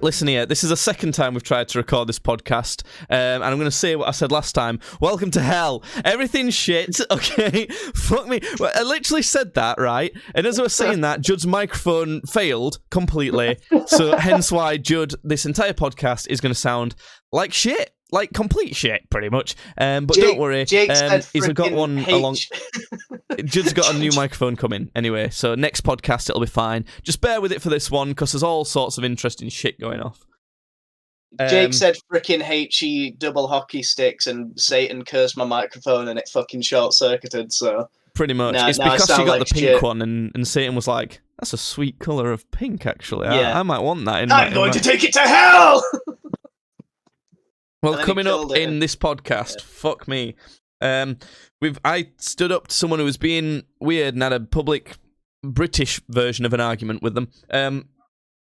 listen here. This is the second time we've tried to record this podcast, and I'm going to say what I said last time. Welcome to hell. Everything's shit, okay? Fuck me. Well, I literally said that, right? And as I was saying that, Judd's microphone failed completely, so hence why, Judd, this entire podcast is going to sound like shit. Like complete shit, pretty much. But don't worry, he's got one along. Judd's got a new microphone coming anyway, so next podcast it'll be fine. Just bear with it for this one because there's all sorts of interesting shit going off. Jake said frickin' HE double hockey sticks and Satan cursed my microphone and it fucking short circuited. So pretty much, it's because you got the pink one, and Satan was like, "That's a sweet color of pink, actually. I might want that." I'm going to take it to hell. Well, coming up in this podcast, fuck me. I stood up to someone who was being weird and had a public British version of an argument with them.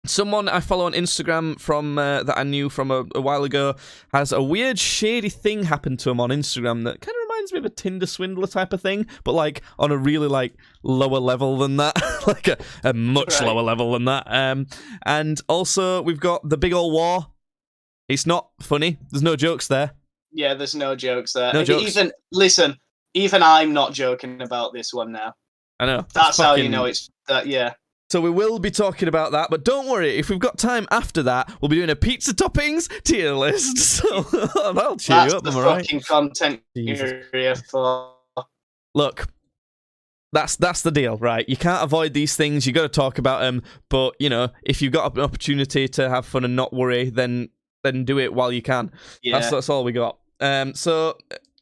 Someone I follow on Instagram from that I knew from a while ago has a weird, shady thing happen to him on Instagram that kind of reminds me of a Tinder swindler type of thing, but like on a really like lower level than that, like a much lower level than that. And also we've got the big old war. It's not funny. There's no jokes there. Yeah, there's no jokes there. No jokes. Even I'm not joking about this one now. I know. That's how you know it's that. Yeah. So we will be talking about that, but don't worry. If we've got time after that, we'll be doing a pizza toppings tier list. So that'll cheer you up. That's the fucking content you're here for. Look. That's the deal, right? You can't avoid these things. You got to talk about them. But you know, if you've got an opportunity to have fun and not worry, then do it while you can. Yeah. That's all we got. So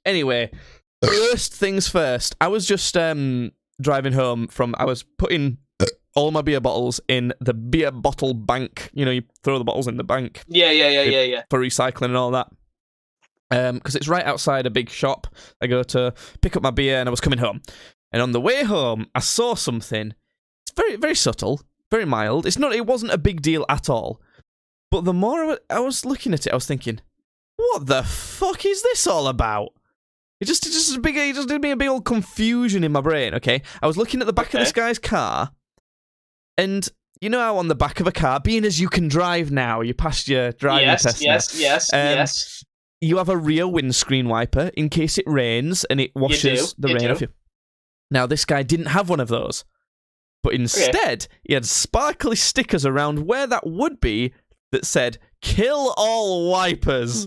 anyway, first things first. I was just driving home I was putting all my beer bottles in the beer bottle bank. You know, you throw the bottles in the bank. Yeah. For recycling and all that. Because it's right outside a big shop. I go to pick up my beer and I was coming home. And on the way home, I saw something. It's very, very subtle, very mild. It wasn't a big deal at all. But the more I was looking at it, I was thinking, what the fuck is this all about? It just did me a big old confusion in my brain, okay? I was looking at the back of this guy's car, and you know how on the back of a car, being as you can drive now, you passed your driving test Yes. You have a rear windscreen wiper in case it rains, and it washes the rain off you. Now, this guy didn't have one of those, but instead, he had sparkly stickers around where that would be, that said, "Kill all wipers."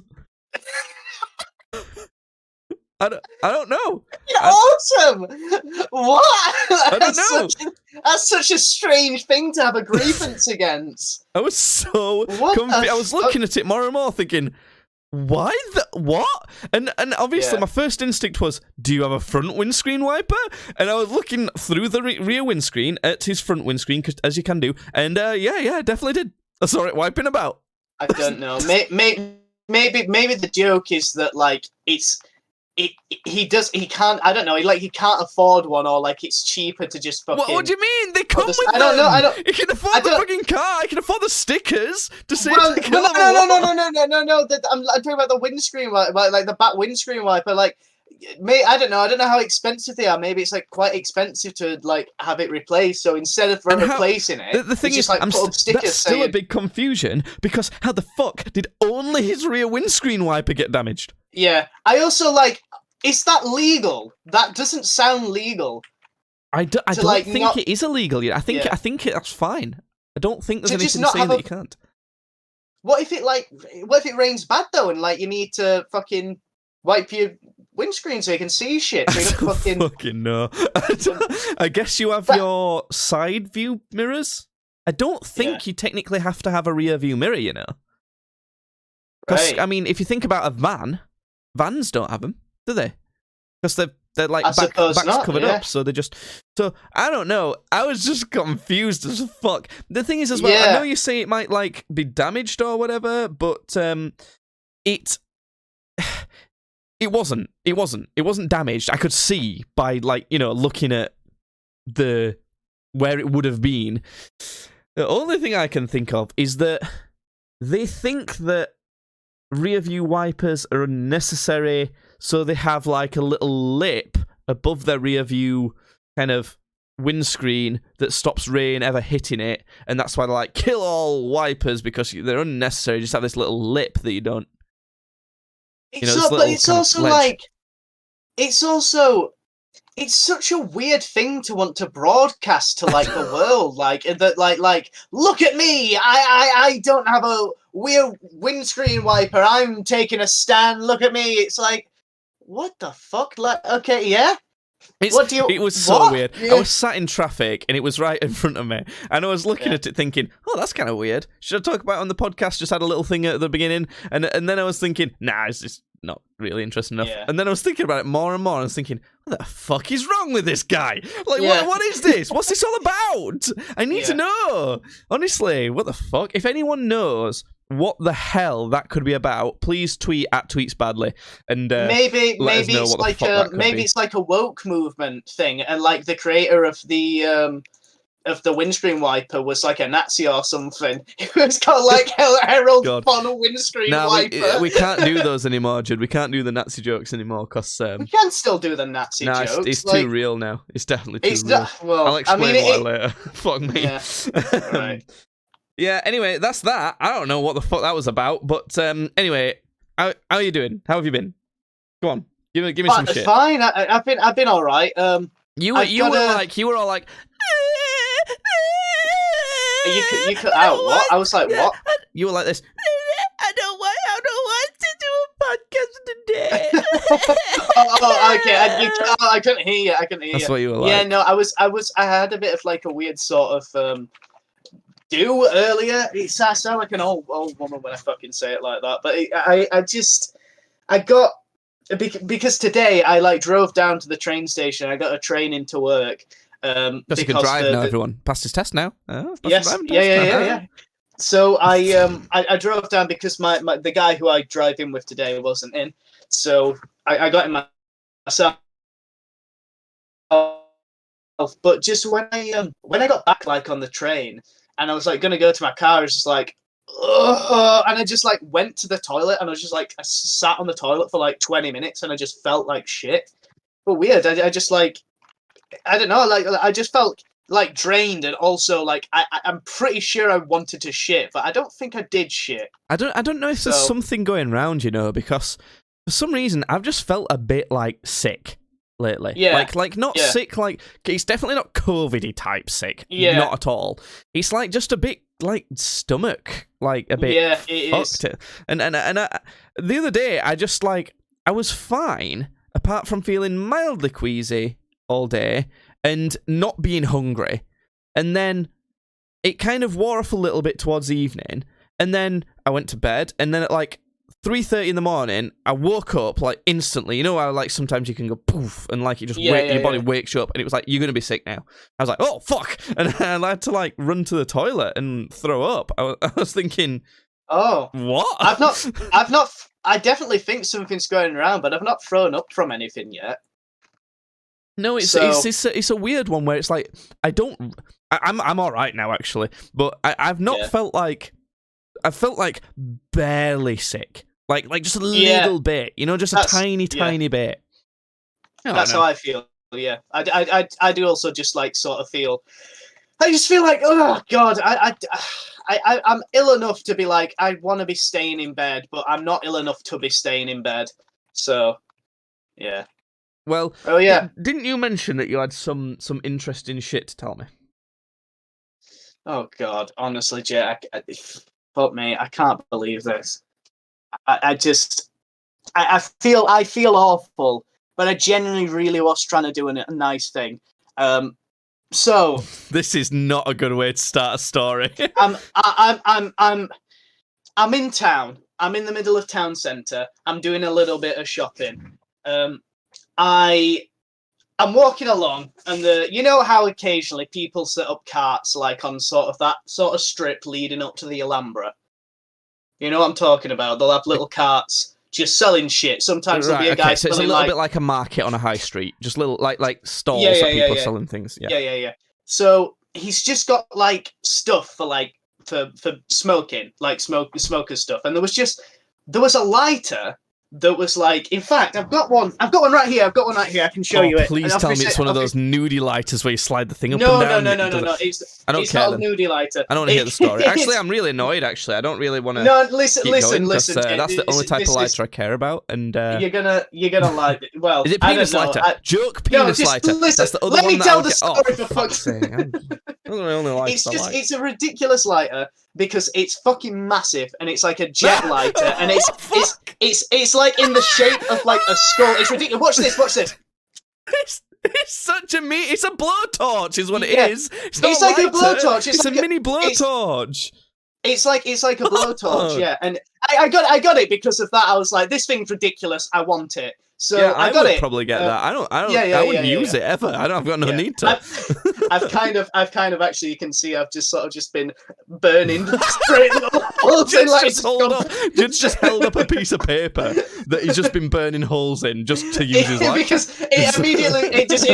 I don't know. Awesome! What? I don't know. That's such a strange thing to have a grievance against. I was so confused. I was looking at it more and more thinking, why what? And obviously my first instinct was, do you have a front windscreen wiper? And I was looking through the rear windscreen at his front windscreen, as you can do, and yeah, I definitely did. I saw it wiping about. I don't know. Maybe the joke is that like he can't. I don't know. He can't afford one, or like it's cheaper to just fucking. What do you mean? They come with them. I don't. You can afford the fucking car. I can afford the stickers to say. No. I'm talking about the windscreen wiper, like the back windscreen wiper. Like, I don't know. I don't know how expensive they are. Maybe it's like quite expensive to like have it replaced. So instead of replacing it, the thing is, like that's still a big confusion because how the fuck did only his rear windscreen wiper get damaged? Yeah, I also like. Is that legal? That doesn't sound legal. I don't think it is illegal yet. I think that's fine. I don't think there's anything saying that you can't. What if it rains bad though, and like you need to fucking wipe your windscreen so you can see shit? So you don't fucking no. I guess you have your side view mirrors. I don't think you technically have to have a rear view mirror, you know. Because I mean, if you think about a van, vans don't have them, do they? Because they're like backs covered up, so they just. So I don't know. I was just confused as fuck. The thing is, as well, I know you say it might like be damaged or whatever, but it wasn't. It wasn't damaged. I could see by like looking at where it would have been. The only thing I can think of is that they think that rear view wipers are unnecessary, so they have like a little lip above their rear view kind of windscreen that stops rain ever hitting it, and that's why they're like, kill all wipers because they're unnecessary. Just have this little lip that you don't. But it's also like, it's such a weird thing to want to broadcast to like the world, like that, like look at me, I don't have a weird windscreen wiper, I'm taking a stand, look at me. It's like, what the fuck? Like, okay, yeah. It was so weird. Yeah. I was sat in traffic and it was right in front of me, and I was looking at it thinking, oh, that's kind of weird. Should I talk about it on the podcast? Just had a little thing at the beginning, and then I was thinking, nah, it's just not really interesting enough. Yeah. And then I was thinking about it more and more, and I was thinking, what the fuck is wrong with this guy? Like, what is this? What's this all about? I need to know. Honestly, what the fuck? If anyone knows what the hell that could be about, please tweet at tweetsbadly, and maybe it's like a woke movement thing, and like the creator of the windscreen wiper was like a Nazi or something. It was called like Harold von windscreen wiper. We can't do those anymore, Judd. We can't do the Nazi jokes anymore because we can still do the Nazi jokes. It's too real now. It's definitely too real. I'll explain why later. Fuck me. Yeah. Right. Yeah, anyway, that's that. I don't know what the fuck that was about, but anyway, how are you doing? How have you been? Go on, give me some shit. Fine, I've been all right. You were all like. You cut out. What? I was like, what? You were like this. I don't want to do a podcast today. Okay. I couldn't hear you. That's what you were like. Yeah, no, I had a bit of like a weird sort of do earlier. I sound like an old woman when I fucking say it like that. But I got, because today I like drove down to the train station. I got a train into work. Because you can drive now, everyone. Passed his test now. Yes. Yeah. So I drove down because the guy who I drive in with today wasn't in. So I got in myself. But just when I got back like on the train, and I was like gonna go to my car, I was just like, ugh, and I just like went to the toilet, and I was just like, I sat on the toilet for like 20 minutes, and I just felt like shit. But weird, I just like, I don't know, like I just felt like drained, and also like I'm pretty sure I wanted to shit, but I don't think I did shit. I don't know if there's something going around, because for some reason I've just felt a bit like sick lately. Yeah. Like not sick, like it's definitely not COVID-y type sick. Yeah. Not at all. It's like just a bit like stomach, like a bit fucked. Is. And the other day I just like, I was fine apart from feeling mildly queasy all day and not being hungry. And then it kind of wore off a little bit towards the evening, and then I went to bed, and then at like 3:30 in the morning, I woke up like instantly. You know how like sometimes you can go poof and like you just your body wakes you up, and it was like, you're gonna be sick now. I was like, oh fuck, and I had to like run to the toilet and throw up. I was thinking, oh, what? I've not. I definitely think something's going around, but I've not thrown up from anything yet. No, it's a weird one where it's like I'm all right now actually, but I've not felt like, I felt like barely sick. Like just a little bit, just a tiny bit. That's how I feel. Yeah, I do also just like sort of feel. I just feel like, oh god, I'm ill enough to be like, I want to be staying in bed, but I'm not ill enough to be staying in bed. So, yeah. Well, oh yeah. Didn't you mention that you had some interesting shit to tell me? Oh god, honestly, Jay, fuck me, I can't believe this. I feel awful, but I genuinely really was trying to do a nice thing. So this is not a good way to start a story. I'm in town. I'm in the middle of town centre. I'm doing a little bit of shopping. I'm walking along, and you know how occasionally people set up carts like on that sort of strip leading up to the Alhambra. You know what I'm talking about? They'll have little carts just selling shit. Sometimes there'll be a guy. So it's a little bit like a market on a high street, just little like stalls that people are selling things. Yeah. So he's just got like stuff for smoking, like smoker stuff, and there was a lighter that was like, in fact, I've got one right here. I can show you it. Please And tell me obviously- it's one of those nudie lighters where you slide the thing up No, and no, down. no. It's I don't it's care not a then. nudie lighter. I don't want to hear the story. Actually, I'm really annoyed. Actually, I don't really want to. No, listen, keep going, 'cause, Jay, that's the only type of this lighter I care about. And you're gonna like it. Well, is it I penis don't know. lighter? Joke No, penis just lighter. listen. That's the other Let one me that tell I'll the get. story For for fuck's fuck's sake. Those are the only lighters I like. it's a ridiculous lighter because it's fucking massive and it's like a jet lighter and it's like in the shape of like a skull. It's ridiculous. Watch this. It's such a it's a blowtorch, is what it Yeah. is. It's not It's like a lighter. blowtorch. It's like a mini blowtorch. It's like a blowtorch, yeah. And I got it because of that. I was like, this thing's ridiculous. I want it. So Yeah, I got would it. probably get that. I don't. yeah, I wouldn't yeah, use it ever. I've got no Yeah. need to. I've kind of actually, you can see I've just sort of just been burning straight little holes in, like, Just held up a piece of paper that he's just been burning holes in just to use his life. because it immediately it just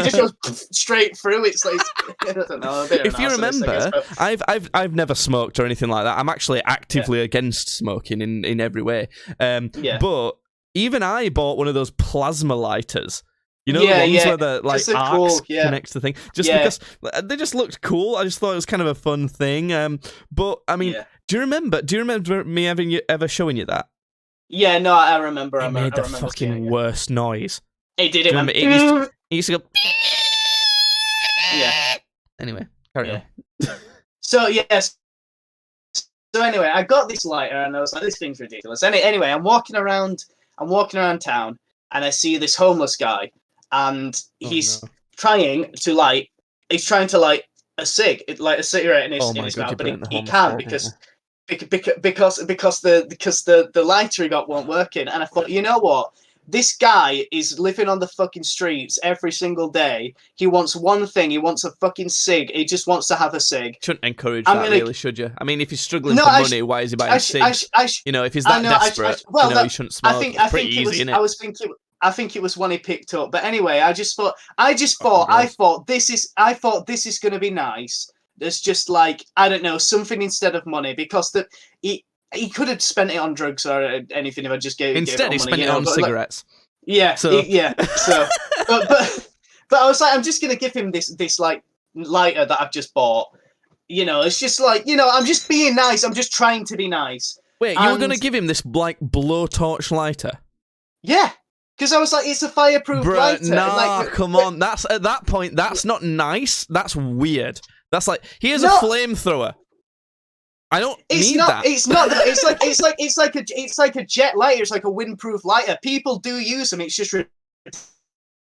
goes straight through. It's like I don't know. A bit of If an you arsonist, I guess, remember, but- I've never smoked or anything like that. I'm actually actively against smoking in every way. Yeah. But even I bought one of those plasma lighters. You know, Yeah, the ones yeah. where the like Just a arcs cool- yeah. connect to the thing. Just Yeah. because they just looked cool. I just thought it was kind of a fun thing. But I mean, Yeah. do you remember me ever showing you that? Yeah, no, I remember. It made the seeing fucking it. worst noise. It did Do it. you Man. remember? It used to go. Yeah. Anyway, carry on. So yes. So anyway, I got this lighter and I was like, this thing's ridiculous. Anyway, I'm walking around town and I see this homeless guy and he's trying to light a cig, like a cigarette in his mouth, but he can't because the lighter he got won't working. And I thought, you know what? This guy is living on the fucking streets every single day. He wants one thing. He wants a fucking cig. He just wants to have a cig. Shouldn't encourage I'm that, gonna- really, should you? I mean, if he's struggling No, for I money, why is he buying cigs? You know, if he's that desperate, he shouldn't smoke. It's pretty easy, innit? I think it was one he picked up. But anyway, I thought this is going to be nice. There's just like, I don't know, something instead of money, because he could have spent it on drugs or anything if I just gave Instead, he it spent it money, on but, cigarettes. yeah, So- So, but I was like, I'm just gonna give him this like lighter that I've just bought. You know, it's just like, you know, I'm just being nice. I'm just trying to be nice. Wait, you were And- going to give him this like blowtorch lighter? Yeah, because I was like, it's a fireproof Bruh, lighter. nah, like, come on. That's at that point. That's not nice. That's weird. That's like, here's a No. flamethrower. I don't It's need not. that. It's not. It's like a jet lighter. It's like a windproof lighter. People do use them. It's just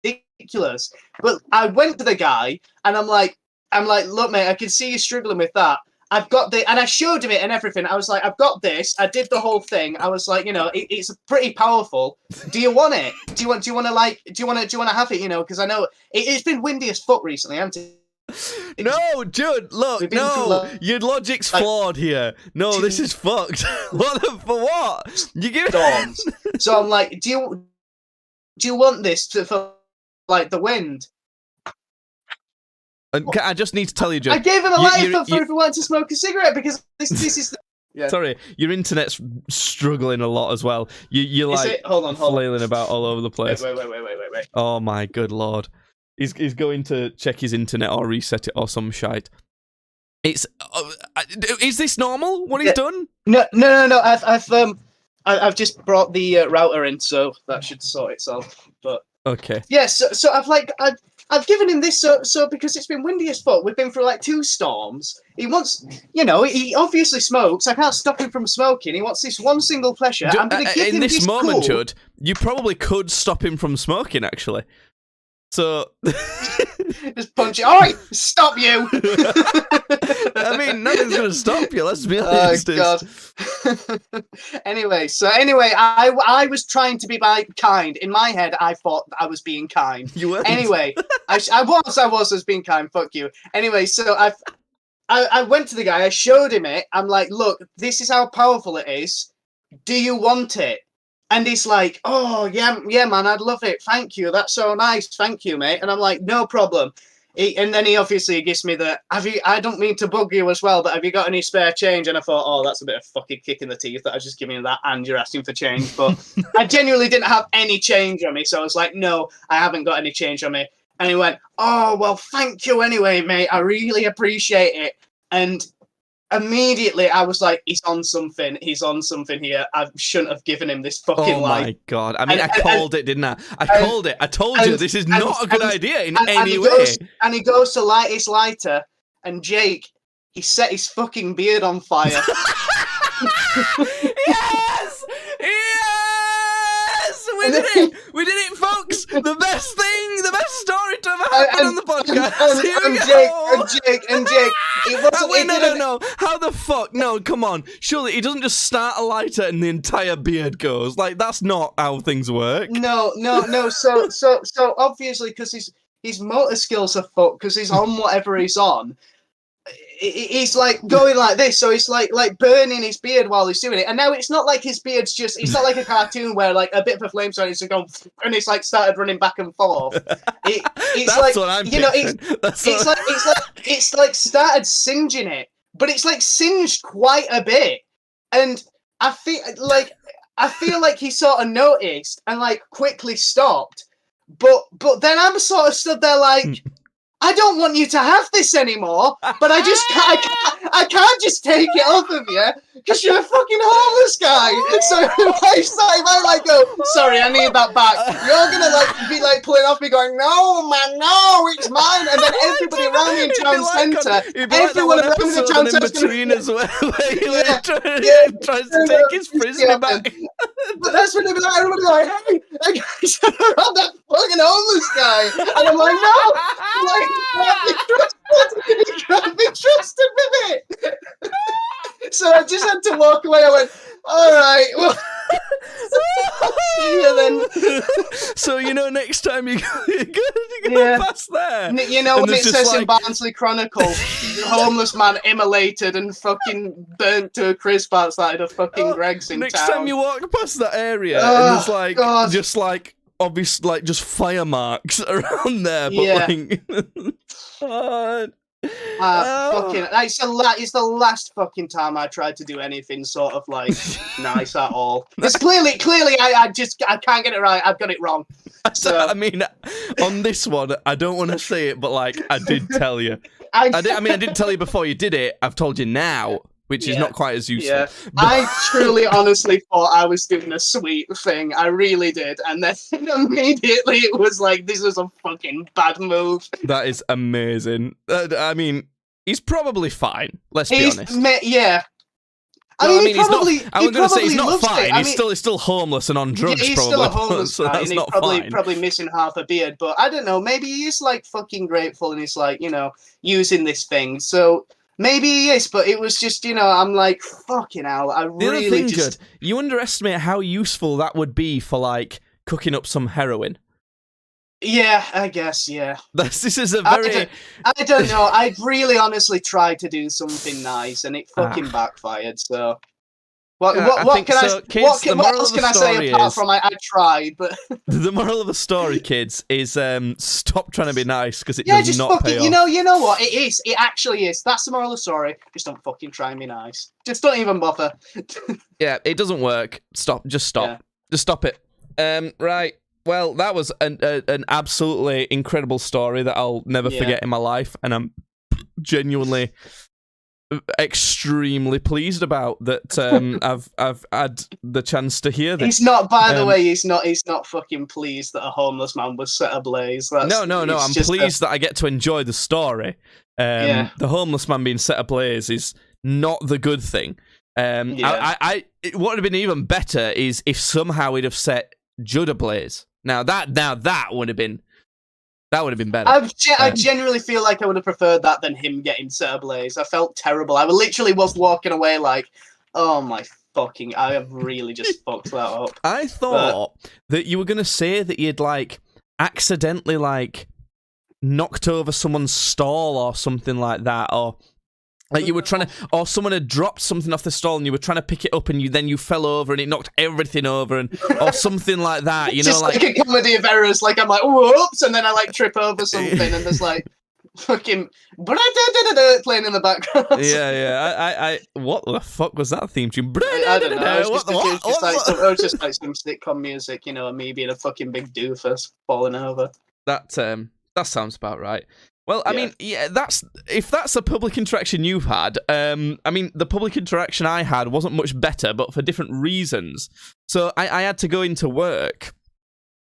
ridiculous. But I went to the guy and I'm like, look, mate, I can see you struggling with that. I've got the, and I showed him it and everything. I was like, I've got this. I did the whole thing. I was like, you know, it's pretty powerful. Do you want it? Do you want to have it? You know, because I know it's been windy as fuck recently, hasn't it? No, Jude, look, We've been through, no, like- your logic's flawed here. No, this is fucked. For what? You give Storms. So I'm like, do you want this for like the wind? And I just need to tell you, Jude. I gave him a You- lighter you- for if he wanted to smoke a cigarette because this is. Yeah. Sorry, your internet's struggling a lot as well. You're Is like it? Hold on. flailing about all over the place. Wait. Oh my good lord. He's going to check his internet or reset it or some shite. It's is this normal? What he's done? No. I've just brought the router in, so that should sort itself. But Okay. yeah, so I've given him this so because it's been windy as fuck. We've been through like 2 storms. He wants, you know, he obviously smokes. I can't stop him from smoking. He wants this one single pleasure. I'm gonna give in him this moment, cool. Judd, you probably could stop him from smoking, actually. So, Just punch it. Oi! Stop you! I mean, nothing's going to stop you. Let's be Oh honest. god. Anyway, I was trying to be kind. In my head, I thought I was being kind. You weren't. Anyway, I was being kind. Fuck you. Anyway, so I went to the guy. I showed him it. I'm like, look, this is how powerful it is. Do you want it? And he's like, oh yeah, man, I'd love it. Thank you. That's so nice. Thank you, mate. And I'm like, no problem. And then he obviously gives me the, I don't mean to bug you as well, but have you got any spare change? And I thought, oh, that's a bit of fucking kick in the teeth that I just giving you that and you're asking for change. But I genuinely didn't have any change on me. So I was like, no, I haven't got any change on me. And he went, oh, well, thank you anyway, mate. I really appreciate it. And immediately I was like, he's on something. He's on something here. I shouldn't have given him this fucking lie. Oh my God. I mean, I called it, didn't I? I called it. I told you this is not a good idea in any way. And he goes to light his lighter, and Jake, he set his fucking beard on fire. Yes! Yes! We did it! We did it, folks! The best thing, the best story to ever happen on the podcast. And Jake. Wait, no. How the fuck? No, come on. Surely he doesn't just start a lighter and the entire beard goes. Like, that's not how things work. No. So obviously, because his motor skills are fucked, because he's on whatever he's on. He's like going like this, so he's like burning his beard while he's doing it. And now it's not like his beard's it's not like a cartoon where like a bit of a flame started to go and it's like started running back and forth. It's that's like, what I'm you know, it's like started singeing it, but it's like singed quite a bit. And I feel like he sort of noticed and like quickly stopped. But then I'm sort of stood there like, I don't want you to have this anymore, but I can't just take it off of you because you're a fucking homeless guy. So if I like go, sorry, I need that back, you're gonna like be like pulling off me going, no man, no, it's mine. And then everybody around me in town centre, everyone around me in town centre between as well, where he tries to take his frisbee back. But that's when everybody's like, hey, that guy's around that fucking homeless guy, and I'm like, no, like. You can't be trusted with it. So I just had to walk away. I went, all right, well, see you then. So, you know, next time you go past there. You know, when it says in Barnsley Chronicle, the homeless man immolated and fucking burnt to a crisp outside of fucking Greg's in next town. Next time you walk past that area, and there's like, God. Just like, obvious, like just fire marks around there, but God. Fucking, it's the last fucking time I tried to do anything sort of like nice at all. It's clearly I can't get it right. I've got it wrong. So. I mean, on this one, I don't want to say it, but like I did tell you. I didn't tell you before you did it. I've told you now. Which is not quite as useful. Yeah. I truly, honestly thought I was doing a sweet thing. I really did. And then immediately it was like, this is a fucking bad move. That is amazing. I mean, he's probably fine. Let's be honest. Yeah. I mean, he's not. I was going to say he's not fine. He's still homeless and on drugs. He's probably, still a homeless so guy, that's and not he's fine. probably missing half a beard. But I don't know. Maybe he is like fucking grateful, and he's like, you know, using this thing. So. Maybe he is, but it was just, you know, I'm like, fucking hell, The other thing, good, you underestimate how useful that would be for, like, cooking up some heroin. Yeah, I guess, yeah. This is a very... I don't know, I really honestly tried to do something nice, and it fucking backfired, so... What else can I say apart from I tried, but... The moral of the story, kids, is stop trying to be nice, because it does not pay off. You know what? It is. It actually is. That's the moral of the story. Just don't fucking try and be nice. Just don't even bother. Yeah, it doesn't work. Stop. Just stop. Yeah. Just stop it. Right. Well, that was an absolutely incredible story that I'll never forget in my life, and I'm genuinely... extremely pleased about that. I've had the chance to hear this. He's not, by the way, he's not fucking pleased that a homeless man was set ablaze. No. I'm pleased that I get to enjoy the story. The homeless man being set ablaze is not the good thing. What would have been even better is if somehow he'd have set Judd ablaze. Now that would have been. That would have been better. I genuinely feel like I would have preferred that than him getting set ablaze. I felt terrible. I literally was walking away like, oh my fucking, I have really just fucked that up. I thought that you were going to say that you'd like accidentally like knocked over someone's stall or something like that, or like you were trying to, or someone had dropped something off the stall and you were trying to pick it up and you fell over and it knocked everything over or something like that. You know, just like a comedy of errors. Like I'm like, whoops, and then I like trip over something and there's like fucking playing in the background. I what the fuck was that theme tune? I don't know. It was What? just like some sitcom music, you know, and me being a fucking big doofus falling over. That sounds about right. Well, I Yeah. mean, yeah, if that's a public interaction you've had. I mean, the public interaction I had wasn't much better, but for different reasons. So I had to go into work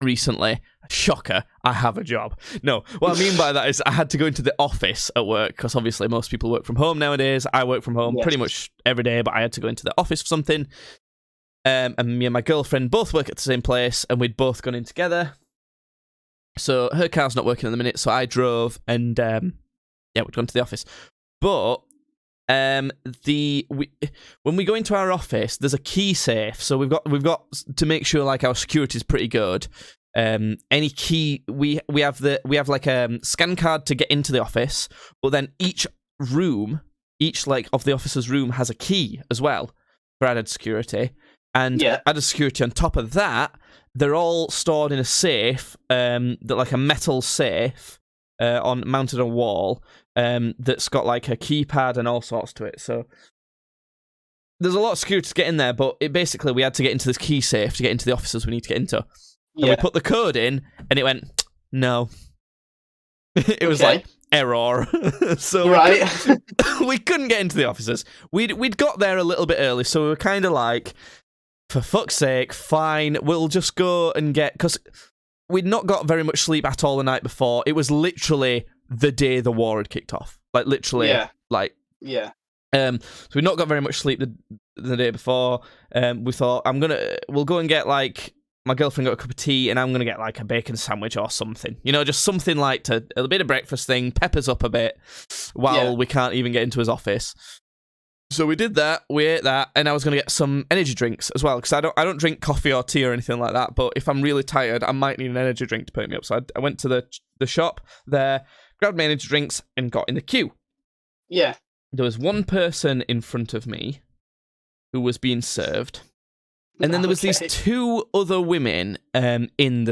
recently. Shocker, I have a job. No, what I mean by that is I had to go into the office at work, because obviously most people work from home nowadays. I work from home pretty much every day, but I had to go into the office for something. And me and my girlfriend both work at the same place, and we'd both gone in together. So her car's not working at the minute, so I drove, and we'd gone to the office. But when we go into our office, there's a key safe, so we've got to make sure like our security is pretty good. Any key we have like a scan card to get into the office, but then each like of the officer's room has a key as well for added security, and added security on top of that. They're all stored in a safe, that like a metal safe, mounted on a wall, that's got like a keypad and all sorts to it. So there's a lot of security to get in there, but basically we had to get into this key safe to get into the offices we need to get into. And we put the code in, and it went, no. It was like, error. So we couldn't get into the offices. We'd got there a little bit early, so we were kind of like, for fuck's sake, fine, we'll just go and because we'd not got very much sleep at all the night before. It was literally the day the war had kicked off. Like, literally. So we'd not got very much sleep the day before. We thought, we'll go and get, like, my girlfriend got a cup of tea, and I'm going to get, like, a bacon sandwich or something. You know, just something like a bit of breakfast thing, peppers up a bit, while we can't even get into his office. So we did that, we ate that, and I was going to get some energy drinks as well, because I don't drink coffee or tea or anything like that, but if I'm really tired, I might need an energy drink to perk me up. So I went to the shop there, grabbed my energy drinks, and got in the queue. Yeah. There was one person in front of me who was being served, and then there was these two other women in the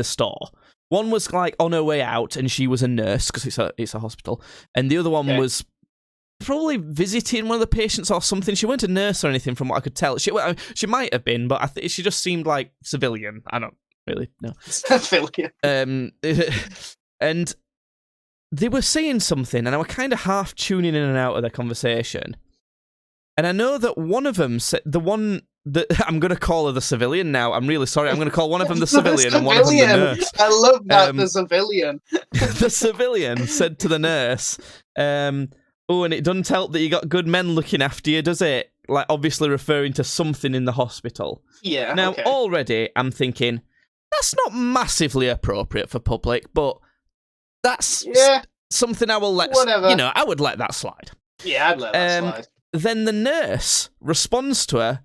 store. One was like on her way out, and she was a nurse, because it's a hospital, and the other one was probably visiting one of the patients or something. She weren't a nurse or anything from what I could tell. She might have been, but she just seemed like civilian. I don't really know. Civilian. And they were saying something, and I were kind of half tuning in and out of their conversation. And I know that one of them said, the one that I'm going to call her the civilian now. I'm really sorry. I'm going to call one of them the civilian and one of them the nurse. I love that, the civilian. The civilian said to the nurse, oh, and it doesn't help that you got good men looking after you, does it? Like, obviously referring to something in the hospital. Yeah. Now, already, I'm thinking, that's not massively appropriate for public, but that's something I will let... Whatever. You know, I would let that slide. Yeah, I'd let that slide. Then the nurse responds to her,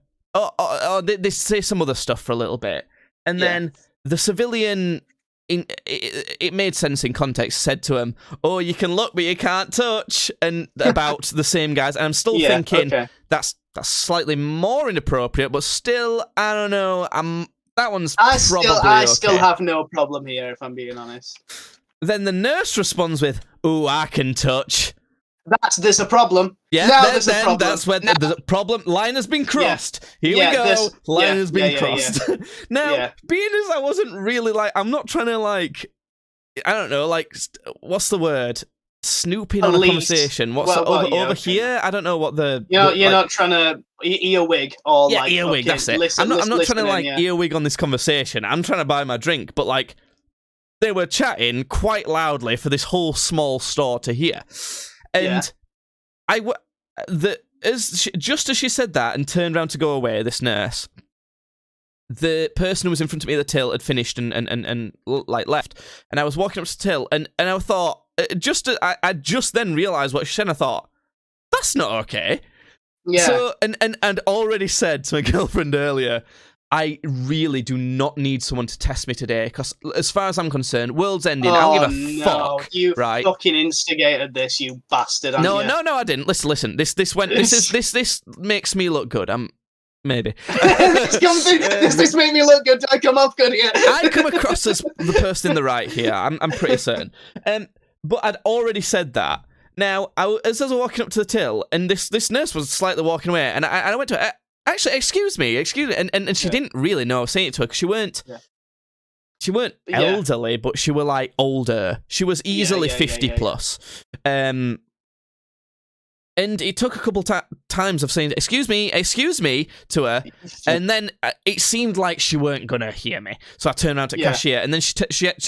they say some other stuff for a little bit, and then the civilian... It made sense in context, said to him, oh, you can look but you can't touch, and about the same guys, and I'm still thinking that's slightly more inappropriate, but still, I don't know, that one's probably I still have no problem here, if I'm being honest. Then the nurse responds with, oh, I can touch. There's a problem. Yeah, that's where the problem. Line has been crossed. Here we go. Line has been crossed. Now, being as I wasn't really like, I'm not trying to like, I don't know, like, what's the word? Snooping on a conversation. What's over here? I don't know what the. You're not trying to earwig or like. Yeah, earwig. That's it. I'm not trying to like earwig on this conversation. I'm trying to buy my drink, but like, they were chatting quite loudly for this whole small store to hear. And just as she said that and turned around to go away, this nurse, the person who was in front of me at the till had finished and like left, and I was walking up to the till, and I thought, I just then realised what she said, and I thought, that's not okay. Yeah. So and already said to my girlfriend earlier, I really do not need someone to test me today, because as far as I'm concerned, world's ending. I don't give a fuck. You right? fucking instigated this, you bastard. No, I didn't. Listen. This went. This makes me look good. Maybe. This made me look good. I come off good here. I come across as the person in the right here. I'm pretty certain. But I'd already said that. Now, as I was walking up to the till, and this nurse was slightly walking away, and I went to her, actually, excuse me, and she didn't really know I was saying it to her, because she weren't elderly, but she were, like, older. She was easily 50 plus. And it took a couple times of saying, excuse me, to her, and then it seemed like she weren't going to hear me. So I turned around to cashier, and then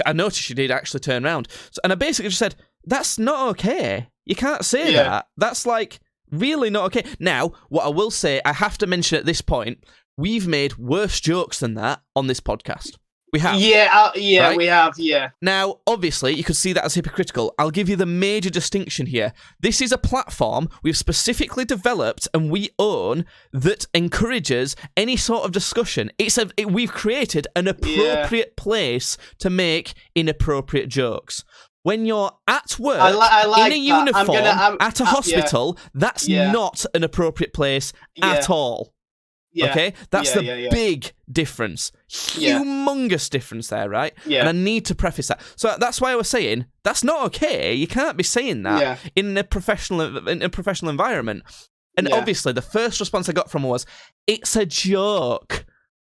I noticed she did actually turn around. And I basically just said, that's not okay. You can't say that. That's, like, really not okay. Now, what I will say, I have to mention at this point, we've made worse jokes than that on this podcast. We have. Right? We have, Now, obviously, you could see that as hypocritical. I'll give you the major distinction here. This is a platform we've specifically developed and we own that encourages any sort of discussion. We've created an appropriate place to make inappropriate jokes. When you're at work, in a uniform, at a hospital, that's not an appropriate place at all. Okay? That's the big difference. Humongous difference there, right? And I need to preface that. So that's why I was saying, that's not okay. You can't be saying that in a professional environment. And obviously, the first response I got from her was, it's a joke.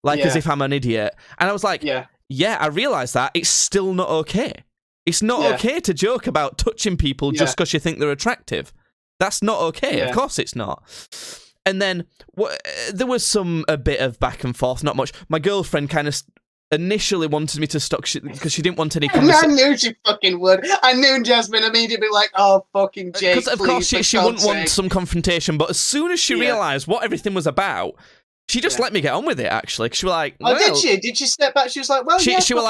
Like, as if I'm an idiot. And I was like, I realise that. It's still not okay. It's not okay to joke about touching people just because you think they're attractive. That's not okay. Of course it's not. And then there was a bit of back and forth, not much. My girlfriend kind of initially wanted me to stop because she didn't want any conversation. I knew she fucking would. I knew Jasmine immediately like, oh, fucking Jake, because, of course, she wouldn't want some confrontation. But as soon as she realised what everything was about, she just let me get on with it, actually. She was like, well, did she? Did she step back? She was like, well, she was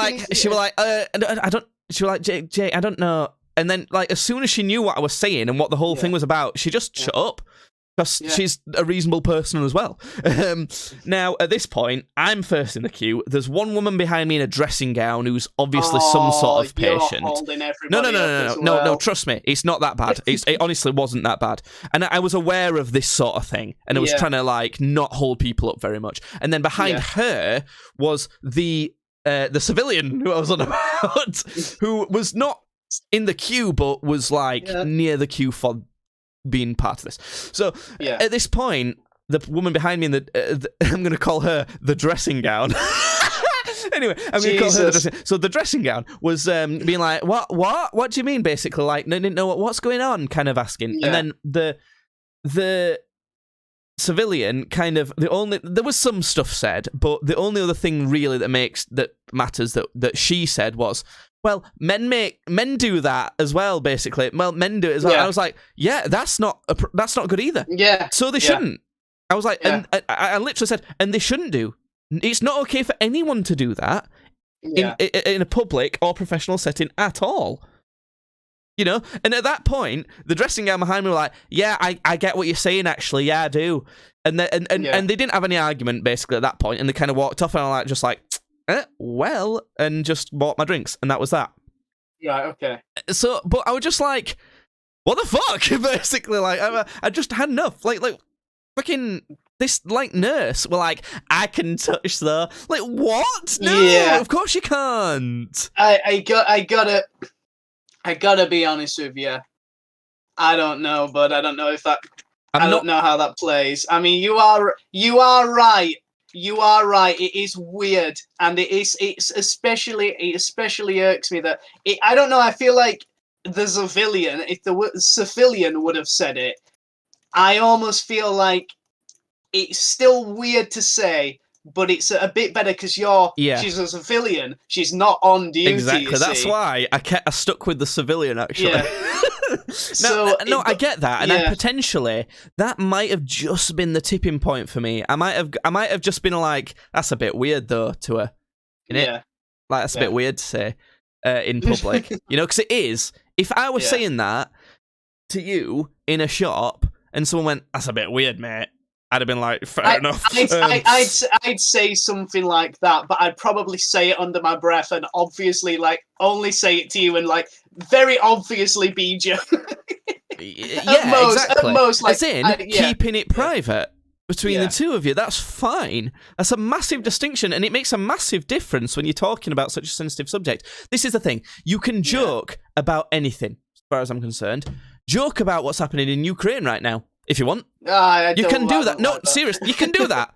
like, Jay, I don't know. And then, like, as soon as she knew what I was saying and what the whole thing was about, she just shut up. Because she's a reasonable person as well. Now, at this point, I'm first in the queue. There's one woman behind me in a dressing gown who's obviously some sort of patient. No, trust me. It's not that bad. It honestly wasn't that bad. And I was aware of this sort of thing. And I was trying to, like, not hold people up very much. And then behind her was the civilian who I was on about, who was not in the queue, but was, like, near the queue for being part of this. So at this point, the woman behind me in I'm going to call her the dressing gown. Anyway, I'm going to call her the dressing. So the dressing gown was being like, what do you mean, basically? Like, no, what's going on? Kind of asking. And then the civilian kind of, there was some stuff said, but the only other thing really that matters that she said was, well, men do that as well, basically. Well, men do it as well. I was like, that's not good either. So they shouldn't. I was like, and I literally said, and they shouldn't do. It's not okay for anyone to do that in a public or professional setting at all. You know? And at that point, the dressing gown behind me were like, I get what you're saying, actually. Yeah, I do. And they didn't have any argument, basically, at that point, and they kind of walked off, and I just like, and just bought my drinks, and that was that. Yeah, okay. So, but I was just like, what the fuck? Basically, like, I just had enough. Like, fucking this, like, nurse were like, I can touch though. Like, what? No, of course you can't. I gotta be honest with you. I don't know, but I don't know if that. I don't know how that plays. I mean, you are right. You are right. It is weird, and it especially irks me that I don't know. I feel like the civilian, if the civilian would have said it, I almost feel like it's still weird to say, but it's a bit better because she's a civilian. She's not on duty. Exactly. That's why I stuck with the civilian, actually. Yeah. I get that, and I potentially that might have just been the tipping point for me. I might have just been like, that's a bit weird though to her. Like, that's a bit weird to say in public, you know, because it is. If I was saying that to you in a shop and someone went, that's a bit weird, mate, I'd have been like, fair enough. I'd say something like that, but I'd probably say it under my breath and obviously, like, only say it to you and, like, very obviously be joking. Exactly. At most, like, as in, keeping it private between the two of you. That's fine. That's a massive distinction, and it makes a massive difference when you're talking about such a sensitive subject. This is the thing. You can joke about anything. far as I'm concerned. Joke about what's happening in Ukraine right now, if you want. You can do that. No, seriously, you can do that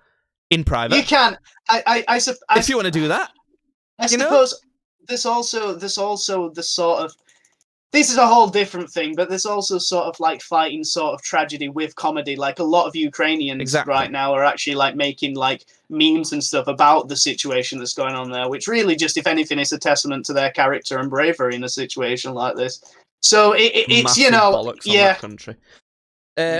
in private. You can. If you want to do that. I suppose there's also the sort of... This is a whole different thing, but there's also sort of like fighting sort of tragedy with comedy. Like a lot of Ukrainians right now are actually like making like memes and stuff about the situation that's going on there, which really just, if anything, is a testament to their character and bravery in a situation like this. So it's massive bollocks on that country.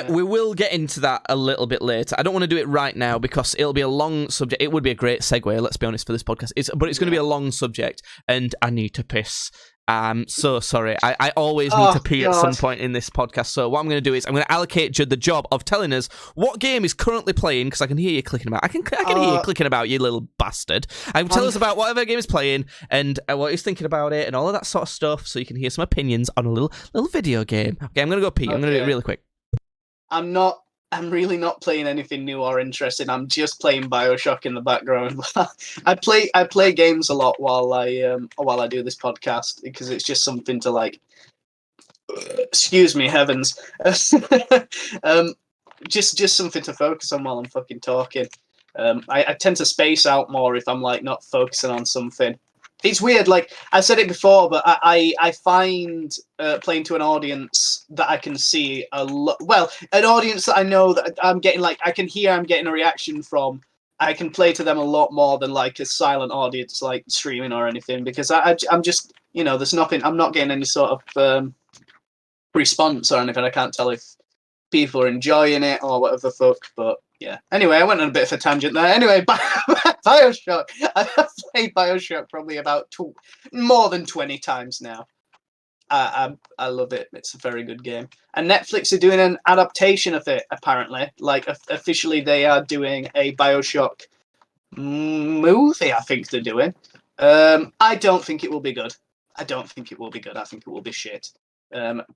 We will get into that a little bit later. I don't want to do it right now because it'll be a long subject. It would be a great segue, let's be honest, for this podcast. But it's going to be a long subject, and I need to piss. I'm so sorry. I always need to pee at some point in this podcast. So what I'm going to do is I'm going to allocate Judd the job of telling us what game is currently playing, because I can hear you clicking about. I can hear you clicking about, you little bastard. Tell us about whatever game is playing and what he's thinking about it and all of that sort of stuff, so you can hear some opinions on a little video game. Okay, I'm going to go pee. I'm going to do it really quick. I'm really not playing anything new or interesting. I'm just playing BioShock in the background. I play games a lot while I do this podcast, because it's just something to like. Excuse me, heavens. Just something to focus on while I'm fucking talking. I tend to space out more if I'm like not focusing on something. It's weird, like I said it before, but I find playing to an audience that I can see a lot. Well, an audience that I know that I'm getting, like I can hear I'm getting a reaction from. I can play to them a lot more than like a silent audience, like streaming or anything, because I'm just, you know, there's nothing. I'm not getting any sort of response or anything. I can't tell if people are enjoying it or whatever the fuck, but. Yeah. Anyway, I went on a bit of a tangent there. Anyway, BioShock. I've played BioShock probably about more than 20 times now. I love it. It's a very good game. And Netflix are doing an adaptation of it, apparently. Like, officially, they are doing a BioShock movie, I think they're doing. I don't think it will be good. I think it will be shit.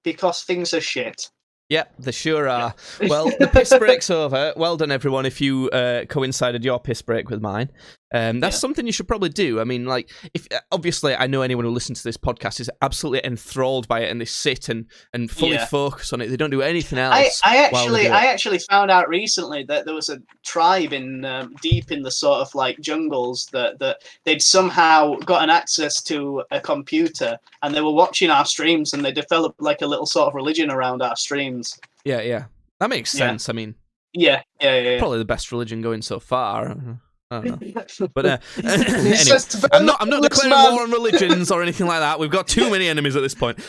Because things are shit. Yep, they sure are. Well, the piss break's over. Well done, everyone, if you coincided your piss break with mine. That's something you should probably do. I mean, like, if obviously, I know anyone who listens to this podcast is absolutely enthralled by it, and they sit and fully focus on it. They don't do anything else. I actually found out recently that there was a tribe in deep in the sort of like jungles that they'd somehow gotten access to a computer, and they were watching our streams, and they developed like a little sort of religion around our streams. Yeah, that makes sense. I mean, yeah. Probably the best religion going so far. I don't know. But anyway, I'm not declaring war on religions or anything like that. We've got too many enemies at this point.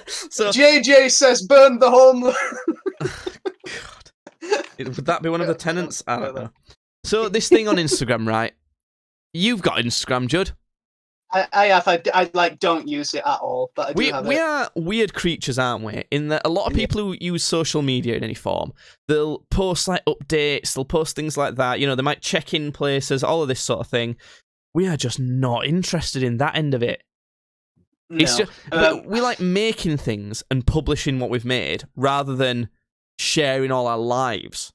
So JJ says burn the homeless. God. Would that be one of the tenants? I don't know. So this thing on Instagram, right? You've got Instagram, Judd. I have. I like don't use it at all, but I do have it. We are weird creatures, aren't we? In that a lot of people who use social media in any form, they'll post like updates, they'll post things like that. You know, they might check in places, all of this sort of thing. We are just not interested in that end of it. No. It's just we like making things and publishing what we've made rather than sharing all our lives.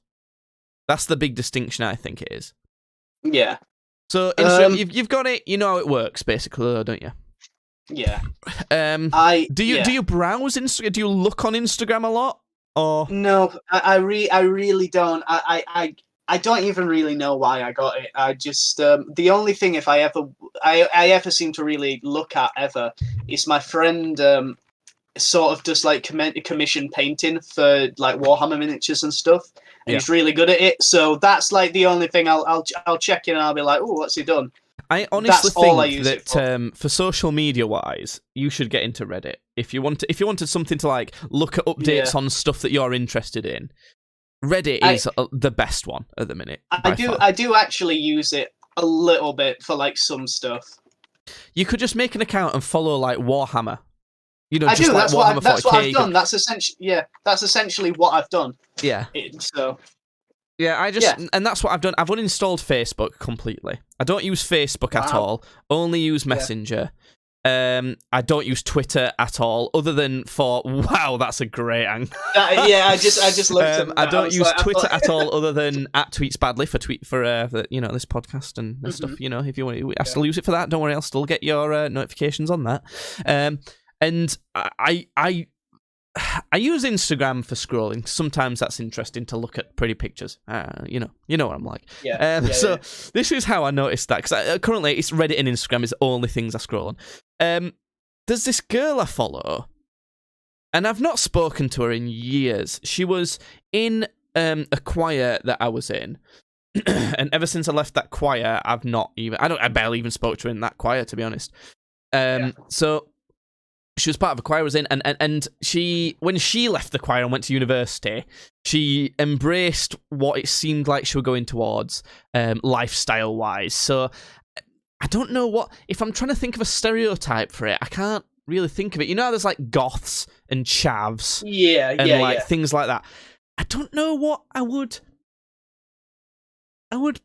That's the big distinction, I think it is. Yeah. So Instagram, you've got it. You know how it works, basically, don't you? Yeah. Do you browse Instagram? Do you look on Instagram a lot? Or no, I really don't. I don't even really know why I got it. I just the only thing if I ever seem to really look at ever is my friend sort of just like commission painting for like Warhammer miniatures and stuff. And he's really good at it, so that's like the only thing I'll check in and I'll be like, oh, what's he done? I honestly think that for social media wise, you should get into Reddit if you wanted something to like look at updates on stuff that you're interested in. Reddit is the best one at the minute. I do actually use it a little bit for like some stuff. You could just make an account and follow like Warhammer. You know, I just do. like That's what I've done. That's essentially what I've done. Yeah. And that's what I've done. I've uninstalled Facebook completely. I don't use Facebook at all. Only use Messenger. I don't use Twitter at all, other than for wow, that's a great angle. I just looked at that. I don't use Twitter at all, other than @tweetsbadly for this podcast and stuff. You know, if you want, I still use it for that. Don't worry, I'll still get your notifications on that. And I use Instagram for scrolling. Sometimes that's interesting to look at pretty pictures. You know what I'm like. So this is how I noticed that, because currently it's Reddit and Instagram is the only things I scroll on. There's this girl I follow, and I've not spoken to her in years. She was in a choir that I was in, and ever since I left that choir, I barely even spoke to her in that choir, to be honest. So she was part of a choir I was in, and she, when she left the choir and went to university, she embraced what it seemed like she was going towards, lifestyle-wise. So I don't know if I'm trying to think of a stereotype for it, I can't really think of it. You know how there's like goths and chavs and things like that. I don't know what I would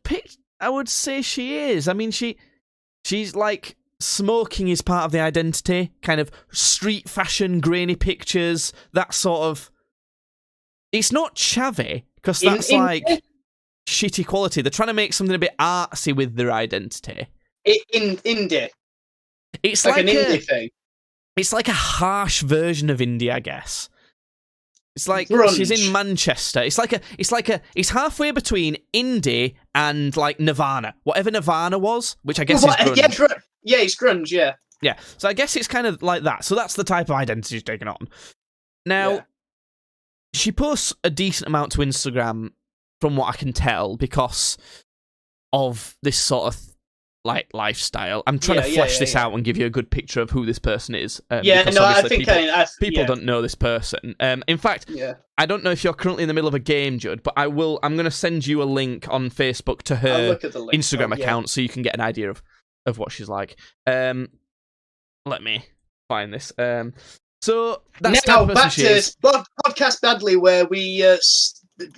pick. I would say she is. I mean, she's like, smoking is part of the identity, kind of street fashion, grainy pictures, that sort of... It's not chavvy, because that's shitty quality. They're trying to make something a bit artsy with their identity. Indie. It's like an indie thing. It's like a harsh version of indie, I guess. It's like grunge. She's in Manchester. It's halfway between indie and like Nirvana, whatever Nirvana was, which I guess is grunge. Yeah, it's grunge. Yeah. Yeah, so I guess it's kind of like that. So that's the type of identity she's taking on. Now, she posts a decent amount to Instagram, from what I can tell, because of this sort of like lifestyle. I'm trying to flesh this out and give you a good picture of who this person is. I think people don't know this person. In fact, I don't know if you're currently in the middle of a game, Judd, but I'm going to send you a link on Facebook to her Instagram account so you can get an idea of what she's like. Let me find this. So that's now back to Podcast Badly, where we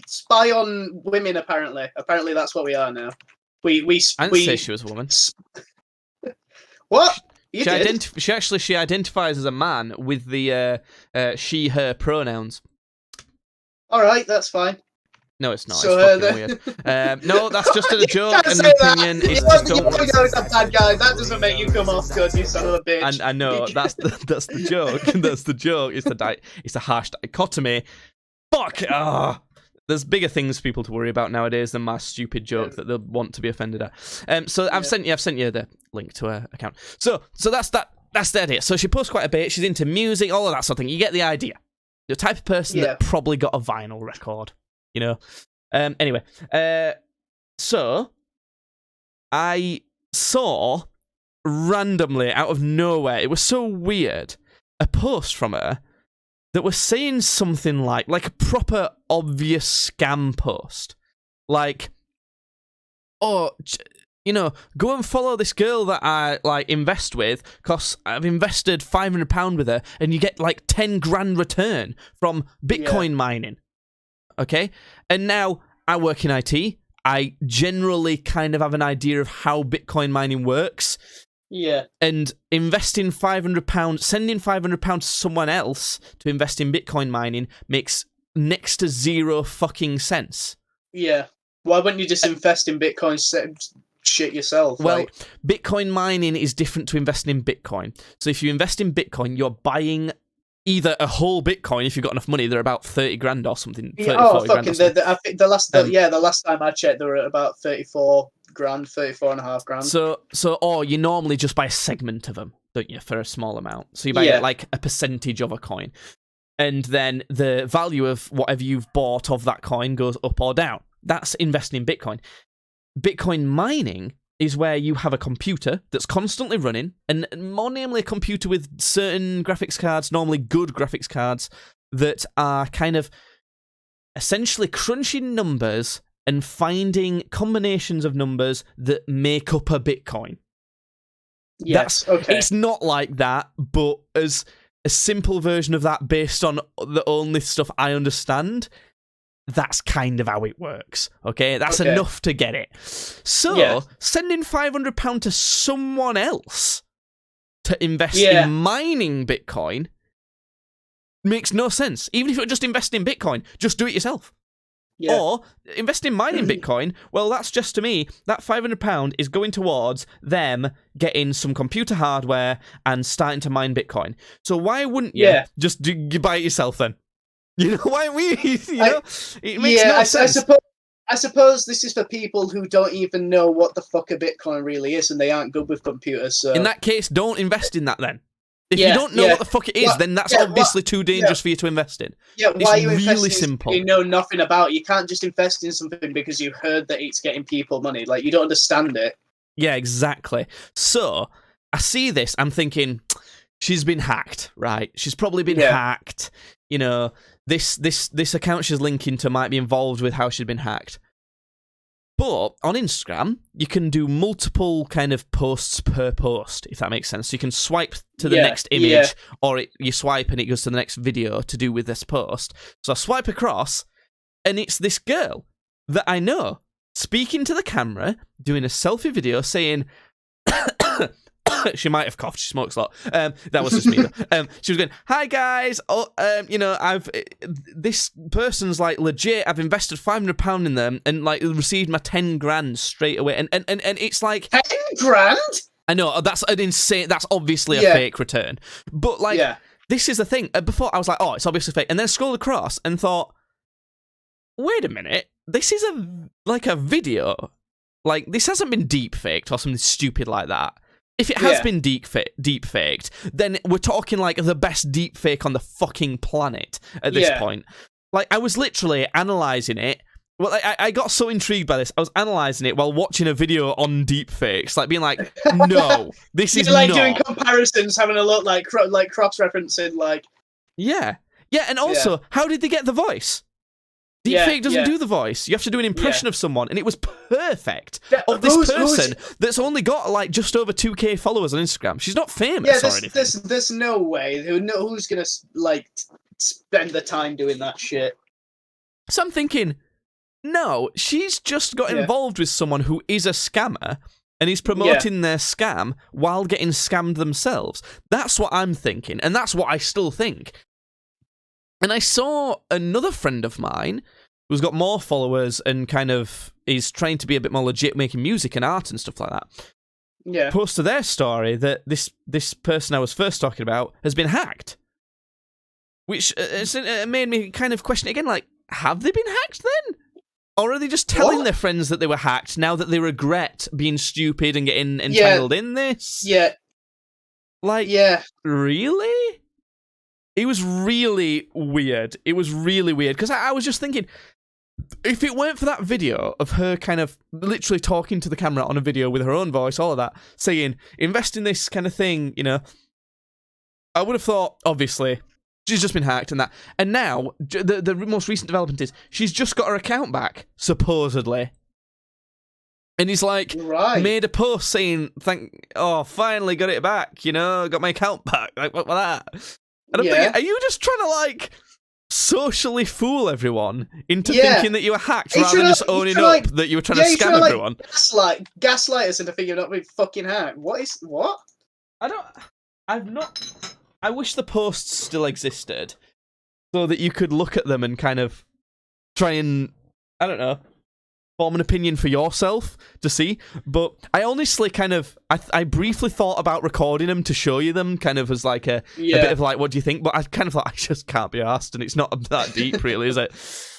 spy on women. Apparently that's what we are now. We say she was a woman. What? She identifies as a man with the she/her pronouns. All right, that's fine. No, it's not. So, it's fucking weird. No, that's just a joke and an opinion. It's a bad guy. That doesn't make you come off good, you son of a bitch. And I know that's the joke. That's the joke. It's a harsh dichotomy. Fuck. There's bigger things for people to worry about nowadays than my stupid joke that they'll want to be offended at. So I've sent you the link to her account. So that's the idea. So she posts quite a bit. She's into music, all of that sort of thing. You get the idea. The type of person that probably got a vinyl record. You know. Anyway, so I saw randomly out of nowhere, it was so weird, a post from her that was saying something like a proper obvious scam post, like, oh, you know, go and follow this girl that I invest with, because I've invested £500 with her, and you get like 10 grand return from Bitcoin mining. Okay, and now I work in IT. I generally kind of have an idea of how Bitcoin mining works. Yeah. And investing £500, sending £500 to someone else to invest in Bitcoin mining makes next to zero fucking sense. Yeah. Why wouldn't you just invest in Bitcoin shit yourself? Well, Bitcoin mining is different to investing in Bitcoin. So if you invest in Bitcoin, you're buying either a whole Bitcoin, if you've got enough money. They're about 30 grand or something. 30, 40 grand or something. I think the last time I checked, they were at about 34 grand, 34 and a half grand. So or you normally just buy a segment of them, don't you, for a small amount. So you buy like a percentage of a coin. And then the value of whatever you've bought of that coin goes up or down. That's investing in Bitcoin. Bitcoin mining is where you have a computer that's constantly running, and more namely a computer with certain graphics cards, normally good graphics cards, that are kind of essentially crunching numbers and finding combinations of numbers that make up a Bitcoin. Yes, okay. It's not like that, but as a simple version of that based on the only stuff I understand, that's kind of how it works, okay? That's enough to get it. So, sending £500 to someone else to invest in mining Bitcoin makes no sense. Even if you're just investing in Bitcoin, just do it yourself. Yeah. Or invest in mining Bitcoin. Well, that's just to me, that £500 is going towards them getting some computer hardware and starting to mine Bitcoin. So why wouldn't you just buy it yourself then? You know, why we? It makes no sense. I suppose this is for people who don't even know what the fuck a Bitcoin really is, and they aren't good with computers. So in that case, don't invest in that then. If you don't know what the fuck it is, then that's obviously too dangerous for you to invest in. Yeah, why are you really investing simple. You know nothing about? You can't just invest in something because you heard that it's getting people money. Like, you don't understand it. Yeah, exactly. So I see this, I'm thinking, she's been hacked, right? She's probably been hacked. You know, this account she's linking to might be involved with how she's been hacked. But on Instagram, you can do multiple kind of posts per post, if that makes sense. So you can swipe to the next image, or you swipe and it goes to the next video to do with this post. So I swipe across, and it's this girl that I know speaking to the camera, doing a selfie video, saying... She might have coughed. She smokes a lot. That was just me, though. She was going, "Hi guys. Oh, you know, this person's like legit. I've invested £500 in them and like received my 10 grand straight away." And it's like 10 grand. I know that's an insane. That's obviously a fake return. But like, this is the thing. Before I was like, "Oh, it's obviously fake," and then I scrolled across and thought, "Wait a minute. This is a video. Like this hasn't been deep faked or something stupid like that." If it has been deep faked, then we're talking like the best deep fake on the fucking planet at this point. Like, I was literally analysing it. Well, I got so intrigued by this. I was analysing it while watching a video on deep fakes, like being like, no, this is like not. Doing comparisons, having a look, like cross-referencing, like... Yeah, and also, how did they get the voice? Deepfake doesn't do the voice. You have to do an impression of someone, and it was perfect of this person that's only got like just over 2K followers on Instagram. She's not famous or anything. There's no way. Who's gonna like spend the time doing that shit? So I'm thinking, no, she's just got involved with someone who is a scammer, and he's promoting their scam while getting scammed themselves. That's what I'm thinking, and that's what I still think. And I saw another friend of mine who's got more followers and kind of is trying to be a bit more legit, making music and art and stuff like that. Post to their story that this person I was first talking about has been hacked. Which made me kind of question again, like, have they been hacked then? Or are they just telling their friends that they were hacked now that they regret being stupid and getting entangled in this? Like, really? It was really weird. Because I was just thinking, if it weren't for that video of her kind of literally talking to the camera on a video with her own voice, all of that, saying, invest in this kind of thing, you know, I would have thought, obviously, she's just been hacked and that. And now, the most recent development is, she's just got her account back, supposedly. And he's like, made a post saying, finally got it back, you know, got my account back. Like, what was that? And I'm thinking, are you just trying to, like, socially fool everyone into thinking that you were hacked rather than just owning up that you were trying to scam everyone? Gaslight us into thinking you're not being fucking hacked. What? I wish the posts still existed so that you could look at them and kind of try and, I don't know, form an opinion for yourself to see. But I honestly kind of, I briefly thought about recording them to show you them, kind of as like a bit of like, what do you think? But I kind of thought, I just can't be arsed, and it's not that deep really, is it?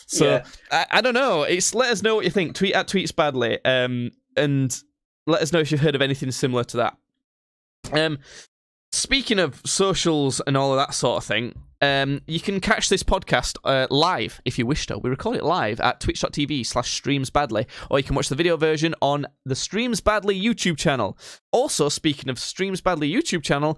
So I don't know. Let us know what you think. Tweet at TweetsBadly, and let us know if you've heard of anything similar to that. Speaking of socials and all of that sort of thing, you can catch this podcast live if you wish to. We record it live at twitch.tv/streamsbadly, or you can watch the video version on the Streams Badly YouTube channel. Also, speaking of Streams Badly YouTube channel,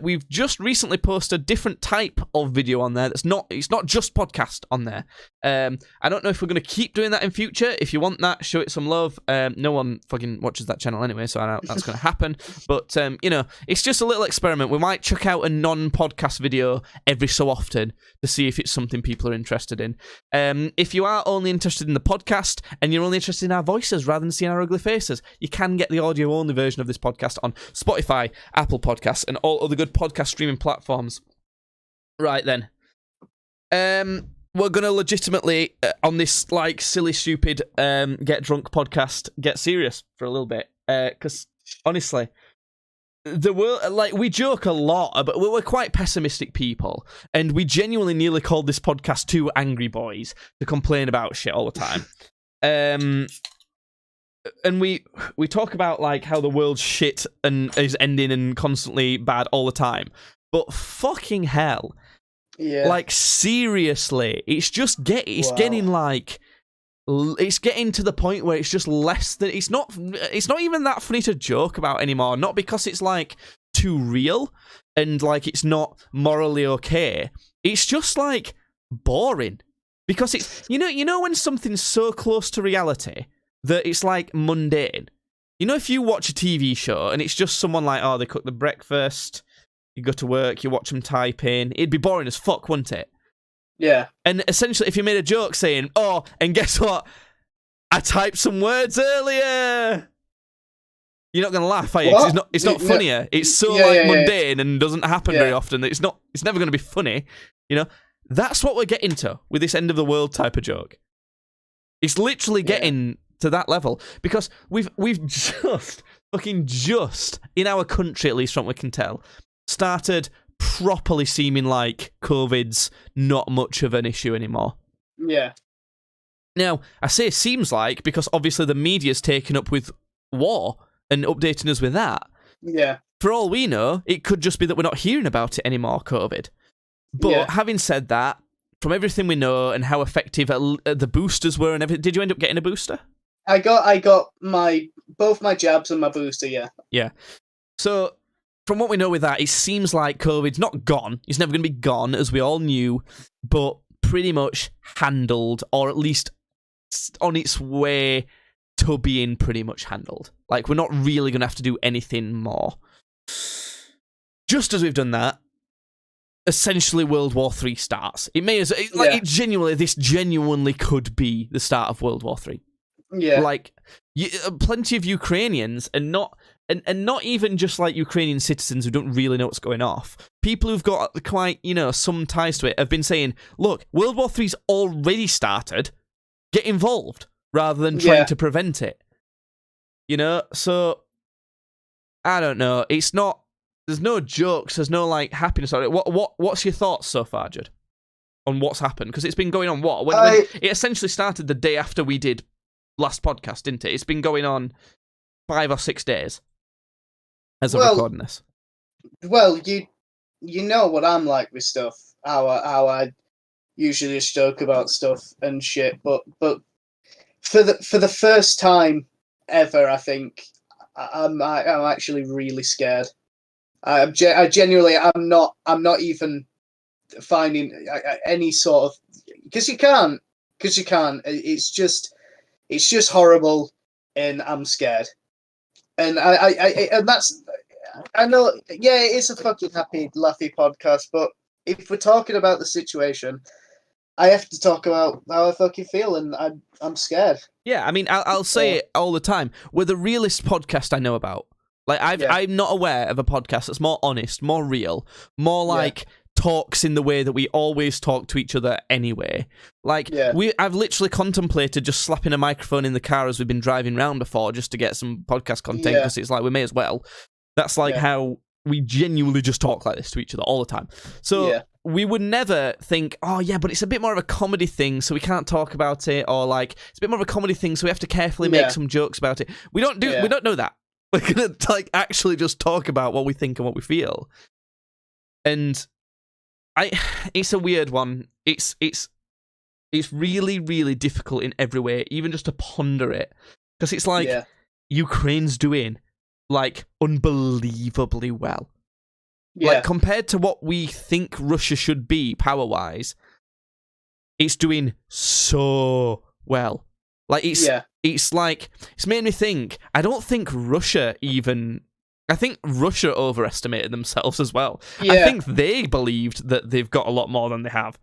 we've just recently posted a different type of video on there. It's not just podcast on there. I don't know if we're going to keep doing that in future. If you want that, show it some love. No one fucking watches that channel anyway, so I don't know if that's going to happen. But, you know, it's just a little experiment. We might chuck out a non-podcast video every so often to see if it's something people are interested in. If you are only interested in the podcast and you're only interested in our voices rather than seeing our ugly faces, you can get the audio-only version of this podcast on Spotify, Apple Podcasts, and all other good podcast streaming platforms. Right then. we're gonna legitimately on this like silly, stupid get drunk podcast get serious for a little bit because honestly, the world like we joke a lot, but we're quite pessimistic people, and we genuinely nearly called this podcast two angry boys to complain about shit all the time. And we talk about like how the world's shit and is ending and constantly bad all the time, but fucking hell. Yeah. Like seriously, it's getting like it's getting to the point where it's just less than it's not even that funny to joke about anymore. Not because it's like too real and like it's not morally okay. It's just like boring because it's you know when something's so close to reality that it's like mundane. You know, if you watch a TV show and it's just someone like, oh, they cook the breakfast. You go to work, you watch them type in. It'd be boring as fuck, wouldn't it? Yeah. And essentially, if you made a joke saying, oh, and guess what? I typed some words earlier. You're not going to laugh, are you? 'Cause it's not funnier. It's so mundane and doesn't happen very often that it's never going to be funny. You know? That's what we're getting to with this end of the world type of joke. It's literally getting to that level. Because we've just, in our country at least from what we can tell, started properly seeming like COVID's not much of an issue anymore. Yeah. Now, I say seems like because obviously the media's taken up with war and updating us with that. Yeah. For all we know, it could just be that we're not hearing about it anymore, COVID. But having said that, from everything we know and how effective the boosters were and everything, did you end up getting a booster? I got both my jabs and my booster, yeah. Yeah. So, from what we know with that, it seems like COVID's not gone. It's never going to be gone, as we all knew, but pretty much handled, or at least on its way to being pretty much handled. Like, we're not really going to have to do anything more. Just as we've done that, essentially World War III starts. This genuinely could be the start of World War III. Yeah. Like, plenty of Ukrainians, and not even just like Ukrainian citizens who don't really know what's going off. People who've got quite, some ties to it have been saying, look, World War III's already started. Get involved rather than trying to prevent it. So I don't know. It's not. There's no jokes. There's no like happiness on it. What's your thoughts so far, Judd, on what's happened? Because it's been going on. When it essentially started the day after we did last podcast, didn't it? It's been going on 5 or 6 days as of recording this. Well, you know what I'm like with stuff. How I usually just joke about stuff and shit, but for the first time ever, I think I'm actually really scared. I genuinely I'm not even finding any sort of because you can't. It's just horrible, and I'm scared. And and that's I know. Yeah, it's a fucking happy, laughy podcast, but if we're talking about the situation, I have to talk about how I fucking feel, and I'm scared. Yeah, I mean, I'll say it all the time. We're the realest podcast I know about. Like, I'm not aware of a podcast that's more honest, more real, more like talks in the way that we always talk to each other anyway. Like, I've literally contemplated just slapping a microphone in the car as we've been driving around before just to get some podcast content, because it's like, we may as well. That's like how we genuinely just talk like this to each other all the time. So we would never think, oh yeah, but it's a bit more of a comedy thing, so we can't talk about it, or like it's a bit more of a comedy thing, so we have to carefully make some jokes about it. We don't know that. We're gonna like actually just talk about what we think and what we feel. And it's a weird one. It's really, really difficult in every way, even just to ponder it, because it's like Ukraine's doing like unbelievably well. Like, compared to what we think Russia should be power-wise, it's doing so well. Like, it's like, it's made me think, I don't think Russia I think Russia overestimated themselves as well. I think they believed that they've got a lot more than they have.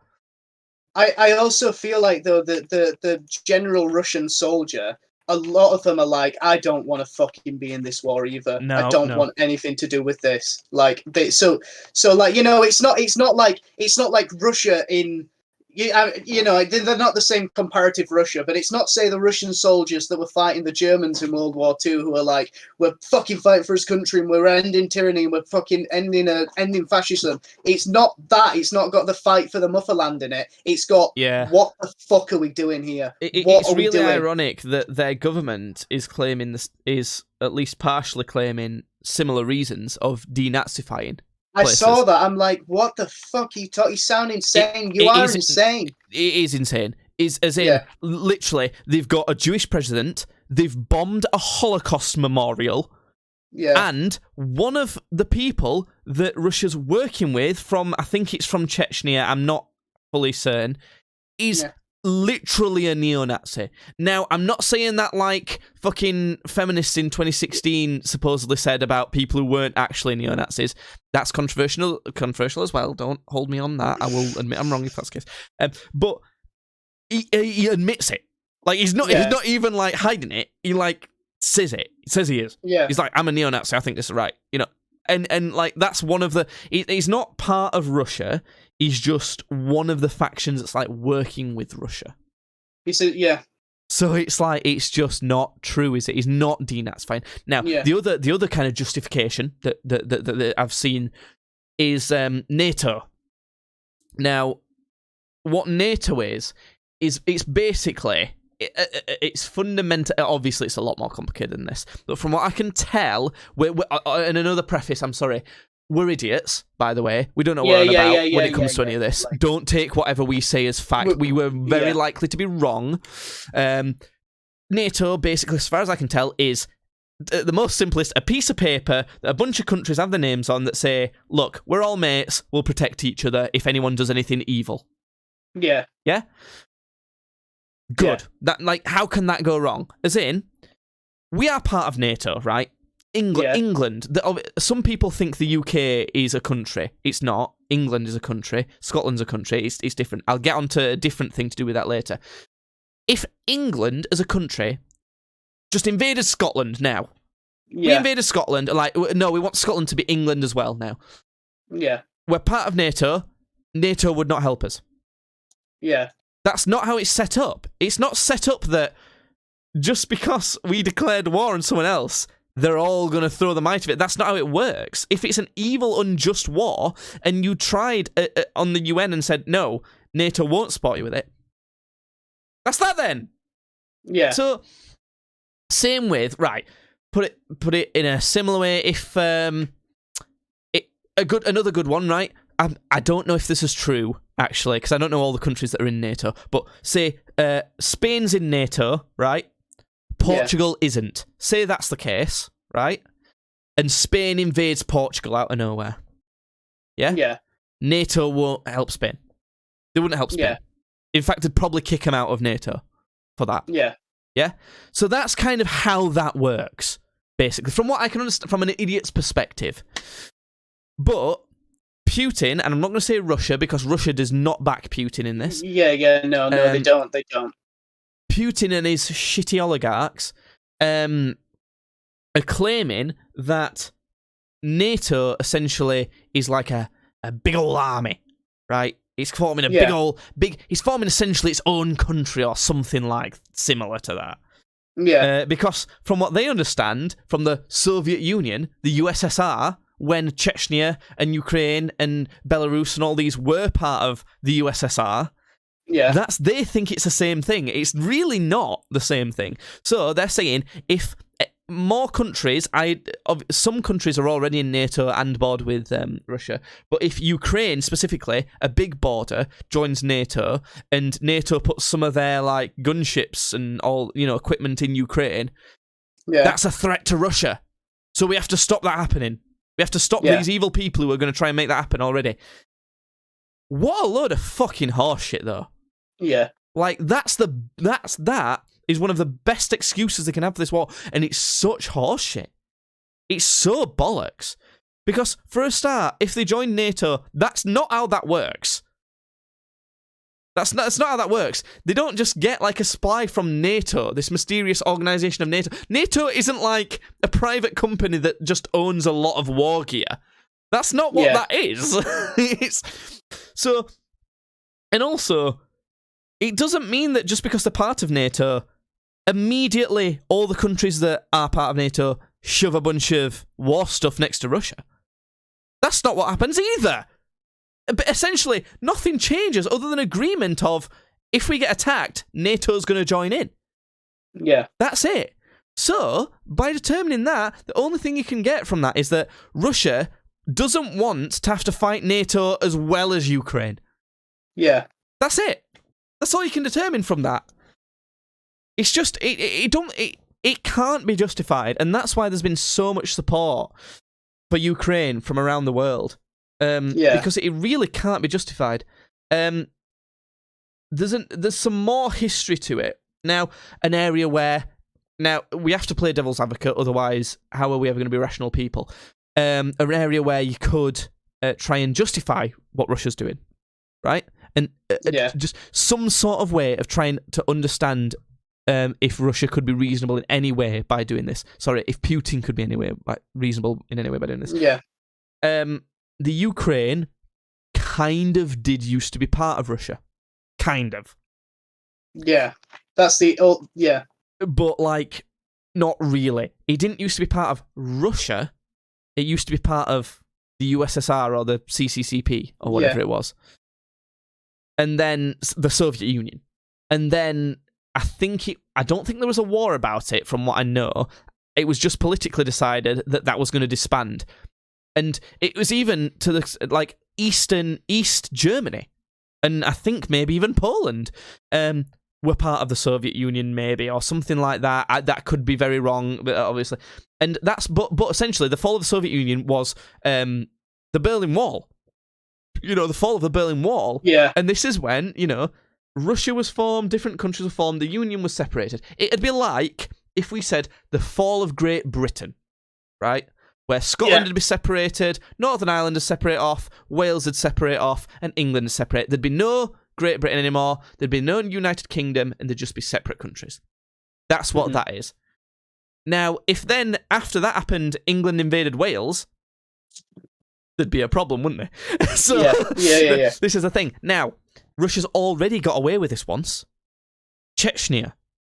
I also feel like, though, the general Russian soldier, a lot of them are like, I don't want to fucking be in this war either. I don't want anything to do with this. Like, so like, it's not like Russia in, you know, they're not the same comparative Russia, but it's not, say, the Russian soldiers that were fighting the Germans in World War II who are like, we're fucking fighting for his country and we're ending tyranny and we're fucking ending fascism. It's not that. It's not got the fight for the motherland in it. It's got, what the fuck are we doing here? It's really ironic that their government is claiming this, is at least partially claiming similar reasons of denazifying. I saw that. I'm like, what the fuck are you talking? You sound insane. You are insane. It is insane. As in, literally, they've got a Jewish president, they've bombed a Holocaust memorial, and one of the people that Russia's working with from, I think it's from Chechnya, I'm not fully certain, is literally a neo-Nazi. Now, I'm not saying that like fucking feminists in 2016 supposedly said about people who weren't actually neo-Nazis. That's controversial as well. Don't hold me on that. I will admit I'm wrong if that's the case. But he admits it. Like, he's not even like hiding it. He like says it. He says he is. Yeah. He's like, I'm a neo-Nazi. I think this is right. You know, and like that's one of the. He's not part of Russia. He's just one of the factions that's like working with Russia. He said, So it's like, it's just not true, is it? He's not denazifying. Now, the other kind of justification that I've seen is NATO. Now, what NATO is it's basically, it's fundamental. Obviously, it's a lot more complicated than this. But from what I can tell, and another preface, I'm sorry, we're idiots, by the way. We don't know what we're about when it comes to any of this. Like, don't take whatever we say as fact. We were very likely to be wrong. NATO, basically, as far as I can tell, is the most simplest, a piece of paper that a bunch of countries have their names on that say, look, we're all mates, we'll protect each other if anyone does anything evil. Yeah. Yeah? Good. That, like, how can that go wrong? As in, we are part of NATO, right? England. Some people think the UK is a country. It's not. England is a country. Scotland's a country. It's different. I'll get onto a different thing to do with that later. If England as a country just invaded Scotland now, we invaded Scotland, like, no, we want Scotland to be England as well now. Yeah. We're part of NATO. NATO would not help us. Yeah. That's not how it's set up. It's not set up that just because we declared war on someone else, they're all going to throw the might of it. That's not how it works. If it's an evil, unjust war, and you tried on the UN and said, no, NATO won't support you with it, that's that then. Yeah. So, same with, right, put it in a similar way, if, another good one, right, I don't know if this is true, actually, because I don't know all the countries that are in NATO, but say, Spain's in NATO, right? Portugal isn't. Say that's the case, right? And Spain invades Portugal out of nowhere. Yeah? Yeah. NATO won't help Spain. They wouldn't help Spain. Yeah. In fact, they'd probably kick them out of NATO for that. Yeah. Yeah? So that's kind of how that works, basically, from what I can understand from an idiot's perspective. But Putin, and I'm not going to say Russia, because Russia does not back Putin in this. No, they don't. Putin and his shitty oligarchs are claiming that NATO essentially is like a big old army, right? It's forming a he's forming essentially its own country or something like similar to that. Yeah. Because from what they understand from the Soviet Union, the USSR, when Chechnya and Ukraine and Belarus and all these were part of the USSR, they think it's the same thing. It's really not the same thing. So they're saying if more countries, some countries are already in NATO and board with Russia, but if Ukraine specifically, a big border, joins NATO and NATO puts some of their like gunships and all equipment in Ukraine, that's a threat to Russia. So we have to stop that happening. We have to stop these evil people who are going to try and make that happen already. What a load of fucking horseshit, though. Yeah. Like, that is one of the best excuses they can have for this war, and it's such horseshit. It's so bollocks. Because, for a start, if they join NATO, that's not how that works. That's not how that works. They don't just get, like, a supply from NATO, this mysterious organisation of NATO. NATO isn't, like, a private company that just owns a lot of war gear. That's not what that is. So, and also, it doesn't mean that just because they're part of NATO, immediately all the countries that are part of NATO shove a bunch of war stuff next to Russia. That's not what happens either. But essentially, nothing changes other than agreement of, if we get attacked, NATO's going to join in. Yeah. That's it. So, by determining that, the only thing you can get from that is that Russia doesn't want to have to fight NATO as well as Ukraine. Yeah. That's it. That's all you can determine from that. It's just, it can't be justified, and that's why there's been so much support for Ukraine from around the world. Because it really can't be justified. There's some more history to it. Now, an area where... Now, we have to play devil's advocate, otherwise, how are we ever going to be rational people? An area where you could try and justify what Russia's doing, right? And just some sort of way of trying to understand if Russia could be reasonable in any way by doing this. Sorry, if Putin could be reasonable in any way by doing this. Yeah. The Ukraine kind of did used to be part of Russia. Kind of. Yeah. That's the... Oh, yeah. But, like, not really. It didn't used to be part of Russia. It used to be part of the USSR or the CCCP or whatever it was. And then the Soviet Union. And then I don't think there was a war about it, from what I know. It was just politically decided that was going to disband. And it was even to the, like, East Germany. And I think maybe even Poland. Were part of the Soviet Union, maybe, or something like that. That could be very wrong, but obviously. And that's, but essentially, the fall of the Soviet Union was the Berlin Wall. You know, the fall of the Berlin Wall. Yeah. And this is when, you know, Russia was formed, different countries were formed, the Union was separated. It'd be like if we said the fall of Great Britain, right? Where Scotland would be separated, Northern Ireland would separate off, Wales would separate off, and England would separate. There'd be no Great Britain anymore, there'd be no United Kingdom, and there'd just be separate countries. That's what that is. Now, if then, after that happened, England invaded Wales, there'd be a problem, wouldn't there? So, yeah. This is the thing. Now, Russia's already got away with this once. Chechnya,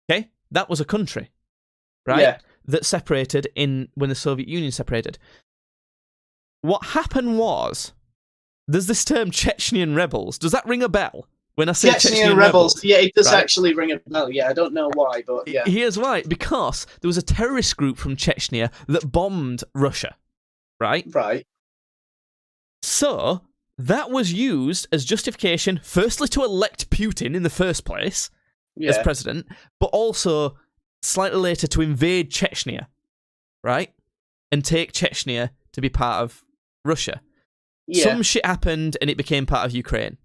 okay? That was a country, right? Yeah. That separated when the Soviet Union separated. What happened was, there's this term Chechnyan rebels. Does that ring a bell? When I say Chechnyan rebels, yeah, it does actually ring a bell. Yeah, I don't know why, but yeah. Here's why. Because there was a terrorist group from Chechnya that bombed Russia, right? Right. So, that was used as justification, firstly, to elect Putin in the first place as president, but also, slightly later, to invade Chechnya, right? And take Chechnya to be part of Russia. Yeah. Some shit happened, and it became part of Ukraine.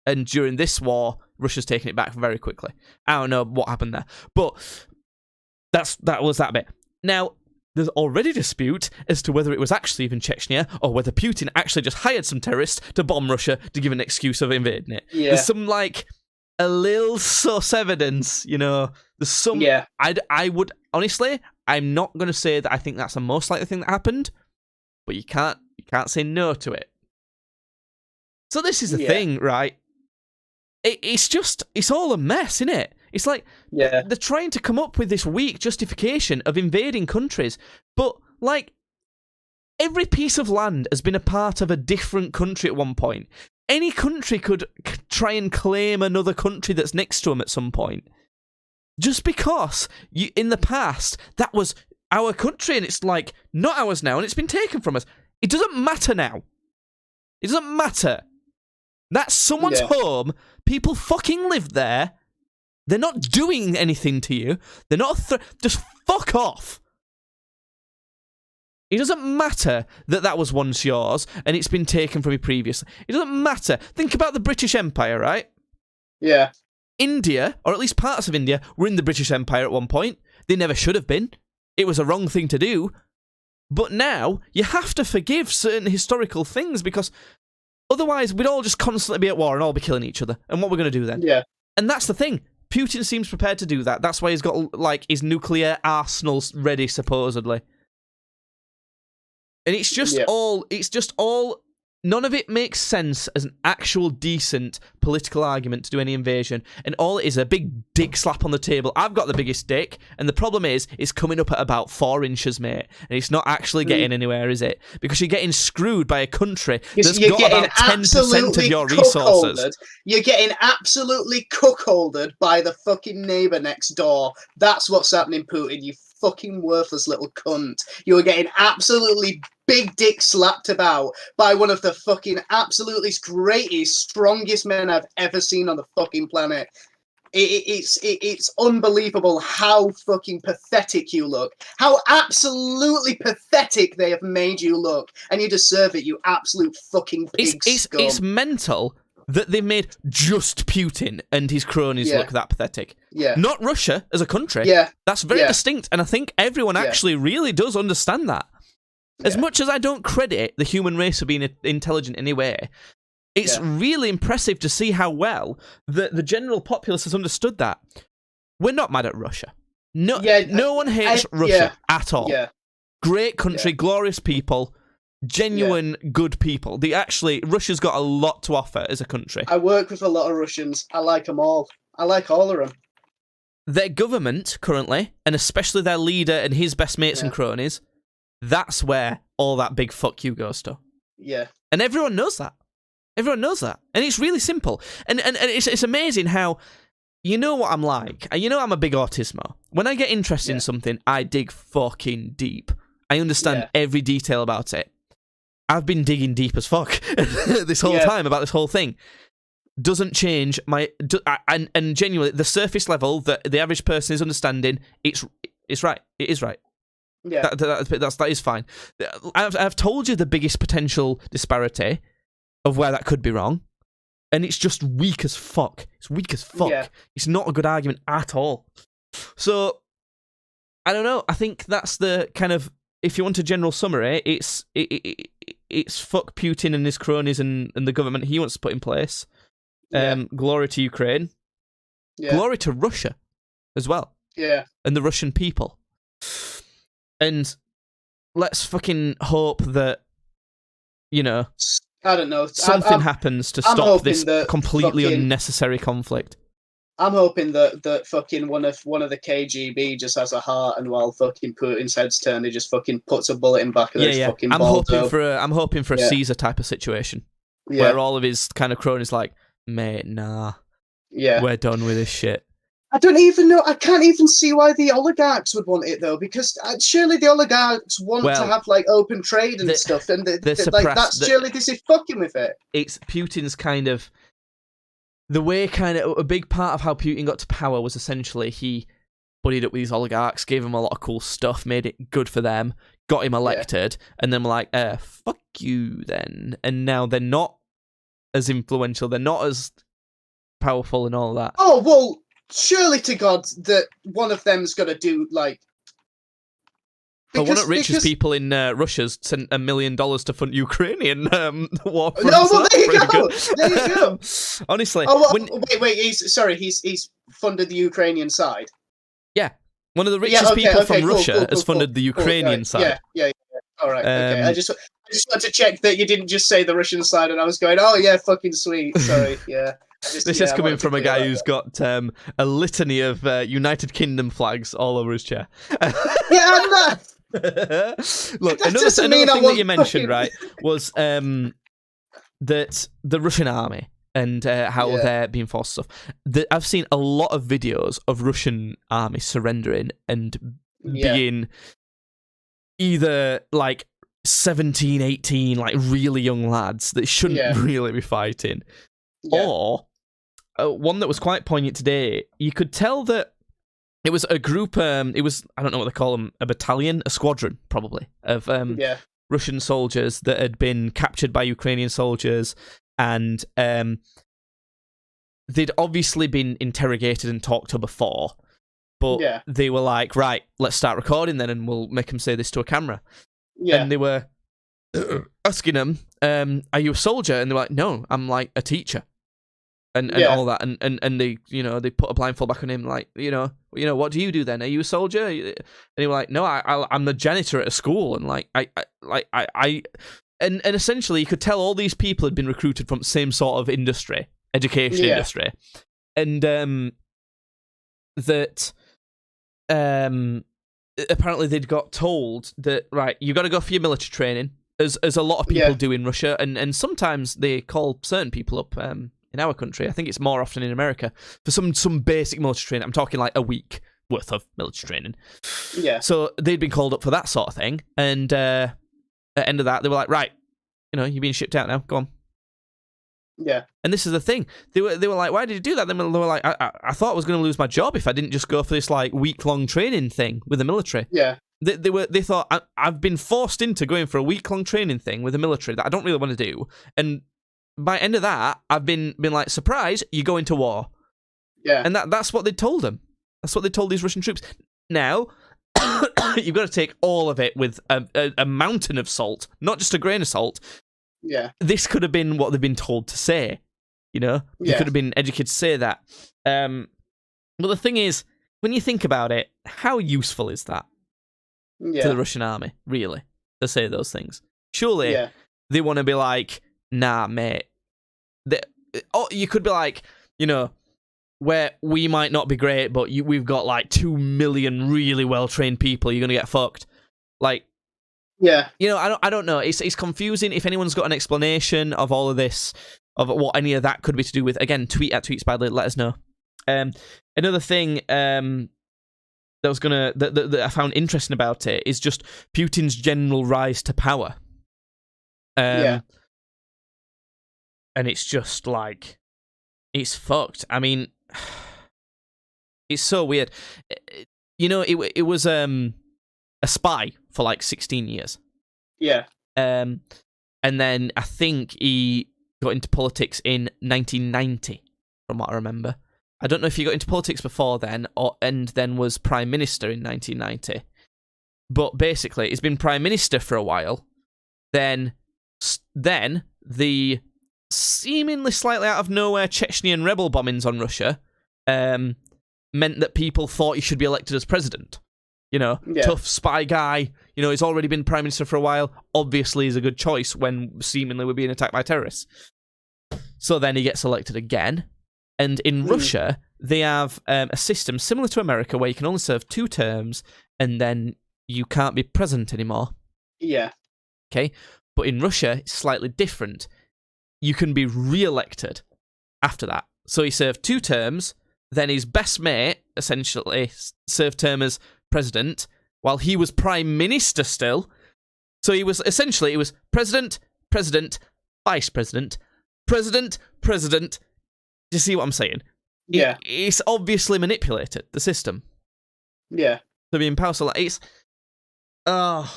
And during this war, Russia's taken it back very quickly. I don't know what happened there. But that was that bit. Now, there's already dispute as to whether it was actually even Chechnya, or whether Putin actually just hired some terrorists to bomb Russia to give an excuse of invading it. Yeah. There's some, like, a little sus evidence, you know. There's some... Yeah. I would... Honestly, I'm not going to say that I think that's the most likely thing that happened, but you can't say no to it. So this is the thing, right? It's all a mess, isn't it? It's like, they're trying to come up with this weak justification of invading countries, but, like, every piece of land has been a part of a different country at one point. Any country could try and claim another country that's next to them at some point. Just because, in the past, that was our country, and it's, like, not ours now, and it's been taken from us. It doesn't matter now. It doesn't matter. That's someone's home. People fucking live there. They're not doing anything to you. They're not... just fuck off. It doesn't matter that was once yours and it's been taken from you previously. It doesn't matter. Think about the British Empire, right? Yeah. India, or at least parts of India, were in the British Empire at one point. They never should have been. It was a wrong thing to do. But now, you have to forgive certain historical things because... otherwise, we'd all just constantly be at war and all be killing each other. And what we're going to do then? Yeah. And that's the thing. Putin seems prepared to do that. That's why he's got, like, his nuclear arsenals ready, supposedly. And it's just all None of it makes sense as an actual decent political argument to do any invasion, and all it is a big dick slap on the table. I've got the biggest dick, and the problem is it's coming up at about 4 inches, mate, and it's not actually getting anywhere, is it? Because you're getting screwed by a country that's got about 10% of your resources. You're getting absolutely cuckolded by the fucking neighbour next door. That's what's happening, Putin, you fucking worthless little cunt. You are getting absolutely big dick slapped about by one of the fucking absolutely greatest, strongest men I've ever seen on the fucking planet. It's unbelievable how fucking pathetic you look. How absolutely pathetic they have made you look. And you deserve it, you absolute fucking pig scum. It's mental that they made just Putin and his cronies look that pathetic. Yeah. Not Russia as a country. Yeah. That's very distinct, and I think everyone actually really does understand that. As much as I don't credit the human race for being intelligent anyway, it's really impressive to see how well the general populace has understood that. We're not mad at Russia. No one hates Russia at all. Yeah. Great country, glorious people, genuine good people. Russia's got a lot to offer as a country. I work with a lot of Russians. I like them all. I like all of them. Their government currently, and especially their leader and his best mates and cronies, that's where all that big fuck you goes to. Yeah. And everyone knows that. Everyone knows that. And it's really simple. And it's amazing how, you know what I'm like. You know I'm a big autismo. When I get interested in something, I dig fucking deep. I understand every detail about it. I've been digging deep as fuck this whole time about this whole thing. Doesn't change my... And genuinely, the surface level that the average person is understanding, it's right. It is right. Yeah. That is fine. I've told you the biggest potential disparity of where that could be wrong, and it's just weak as fuck. It's weak as fuck. Yeah. It's not a good argument at all. So, I don't know. I think that's the kind of... If you want a general summary, it's fuck Putin and his cronies and the government he wants to put in place. Glory to Ukraine. Yeah. Glory to Russia as well. Yeah. And the Russian people. And let's fucking hope that, you know, I don't know, something happens to stop this completely unnecessary conflict. I'm hoping that fucking one of the KGB just has a heart, and while fucking Putin's head's turned, he just fucking puts a bullet in back of his fucking Baldo. I'm hoping for a Caesar type of situation where all of his kind of cronies like, mate, nah, we're done with this shit. I don't even know. I can't even see why the oligarchs would want it though, because surely the oligarchs want to have like open trade and stuff, and surely this is fucking with it. It's Putin's kind of the way. Kind of a big part of how Putin got to power was essentially he buddied up with these oligarchs, gave them a lot of cool stuff, made it good for them, got him elected, and then we're like, fuck you then. And now they're not as influential, they're not as powerful and all that. Oh, well, surely to God that one of them's got to do, like... But one of the richest people in Russia's sent $1 million to fund Ukrainian war. No, well, there you go. There you go. Honestly. Oh, well, wait. He's funded the Ukrainian side. Yeah. One of the richest people from Russia has funded the Ukrainian side. Yeah. All right. Okay. I just wanted to check that you didn't just say the Russian side, and I was going, oh yeah, fucking sweet. Sorry. Yeah. This is coming from a guy who's got a litany of United Kingdom flags all over his chair. I'm not. Look, another thing that you mentioned, right, was that the Russian army and how they're being forced stuff. I've seen a lot of videos of Russian army surrendering and being either like 17, 18, like really young lads that shouldn't really be fighting, or one that was quite poignant today. You could tell that it was a group, it was, I don't know what they call them, a battalion, a squadron, probably, of Russian soldiers that had been captured by Ukrainian soldiers, and they'd obviously been interrogated and talked to before, but they were like, right, let's start recording then, and we'll make them say this to a camera. Yeah. And they were asking them, are you a soldier? And they were like, no, I'm like a teacher. And all that, and they, you know, they put a blindfold back on him, like, you know, what do you do then? Are you a soldier? And he was like, no, I'm the janitor at a school, and like, I and essentially you could tell all these people had been recruited from the same sort of industry, education industry, and that apparently they'd got told that, right, you got to go for your military training, as a lot of people do in Russia, and sometimes they call certain people up in our country. I think it's more often in America for some basic military training. I'm talking like a week worth of military training. Yeah. So they'd been called up for that sort of thing, and at the end of that, they were like, right, you're being shipped out now. Go on. Yeah. And this is the thing. They were like, why did you do that? Then they were like, I thought I was going to lose my job if I didn't just go for this like week-long training thing with the military. Yeah. They thought, I've been forced into going for a week-long training thing with the military that I don't really want to do. And by end of that, I've been like, surprise, you go into war. Yeah. And that's what they told them. That's what they told these Russian troops. Now, you've got to take all of it with a mountain of salt, not just a grain of salt. Yeah. This could have been what they've been told to say. They could have been educated to say that. But the thing is, when you think about it, how useful is that to the Russian army, really, to say those things? Surely they want to be like, nah, mate. You could be like, where we might not be great, but we've got like 2 million really well-trained people, you're going to get fucked. Like, yeah. I don't know. It's confusing. If anyone's got an explanation of all of this, of what any of that could be to do with, again, tweet at TweetsBadly, let us know. Another thing that I found interesting about it is just Putin's general rise to power. And it's just like, it's fucked. I mean, it's so weird. It was a spy for like 16 years. Yeah. And then I think he got into politics in 1990, from what I remember. I don't know if he got into politics before then, and then was Prime Minister in 1990. But basically, he's been Prime Minister for a while. Then the seemingly slightly out of nowhere Chechnyan rebel bombings on Russia meant that people thought he should be elected as president. Tough spy guy. He's already been Prime Minister for a while. Obviously, he's a good choice when seemingly we're being attacked by terrorists. So then he gets elected again. And in Russia, they have a system similar to America where you can only serve 2 terms and then you can't be president anymore. Yeah. Okay? But in Russia, it's slightly different. You can be re-elected after that. So he served 2 terms, then his best mate, essentially, served term as president, while he was Prime Minister still. So it was president, vice president, president. Do you see what I'm saying? Yeah. It's obviously manipulated, the system. Yeah. To be in power, so it's... I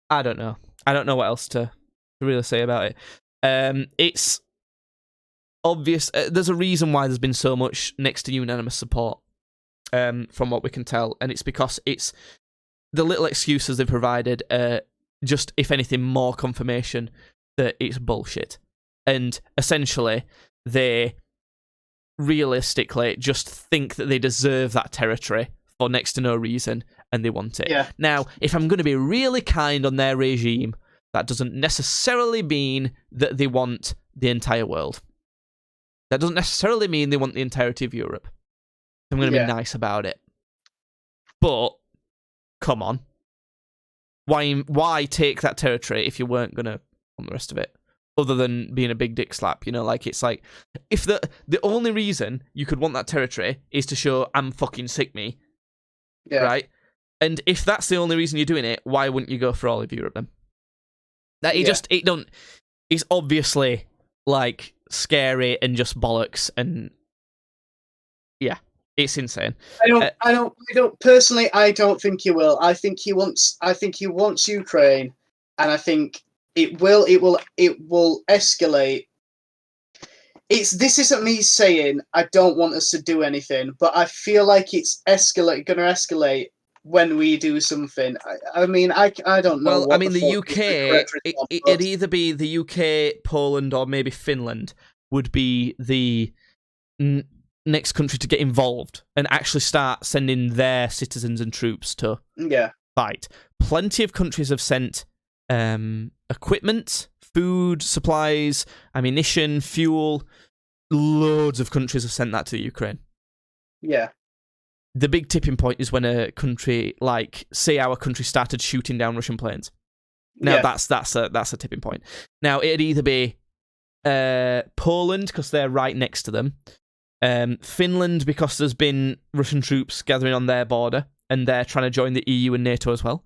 don't know. I don't know what else to really say about it. It's obvious. There's a reason why there's been so much next to unanimous support, from what we can tell, and it's because it's the little excuses they've provided. Just, if anything, more confirmation that it's bullshit, and essentially they realistically just think that they deserve that territory for next to no reason, and they want it. Yeah. Now, if I'm going to be really kind on their regime, that doesn't necessarily mean that they want the entire world. That doesn't necessarily mean they want the entirety of Europe. I'm going to be nice about it. But, come on. Why take that territory if you weren't going to want the rest of it? Other than being a big dick slap, it's like, if the only reason you could want that territory is to show I'm fucking sick me, right? And if that's the only reason you're doing it, why wouldn't you go for all of Europe then? It's obviously like scary and just bollocks, and it's insane. I don't personally. I don't think he will. I think he wants Ukraine, and I think it will escalate. This isn't me saying I don't want us to do anything, but I feel like it's going to escalate when we do something. I mean, I don't know. Well, I mean, the UK, it'd either be the UK, Poland, or maybe Finland would be the next country to get involved and actually start sending their citizens and troops to fight. Plenty of countries have sent a equipment, food, supplies, ammunition, fuel. Loads of countries have sent that to Ukraine. Yeah. The big tipping point is when a country, like, say our country started shooting down Russian planes. Now, that's a tipping point. Now, it'd either be Poland, because they're right next to them, Finland, because there's been Russian troops gathering on their border, and they're trying to join the EU and NATO as well,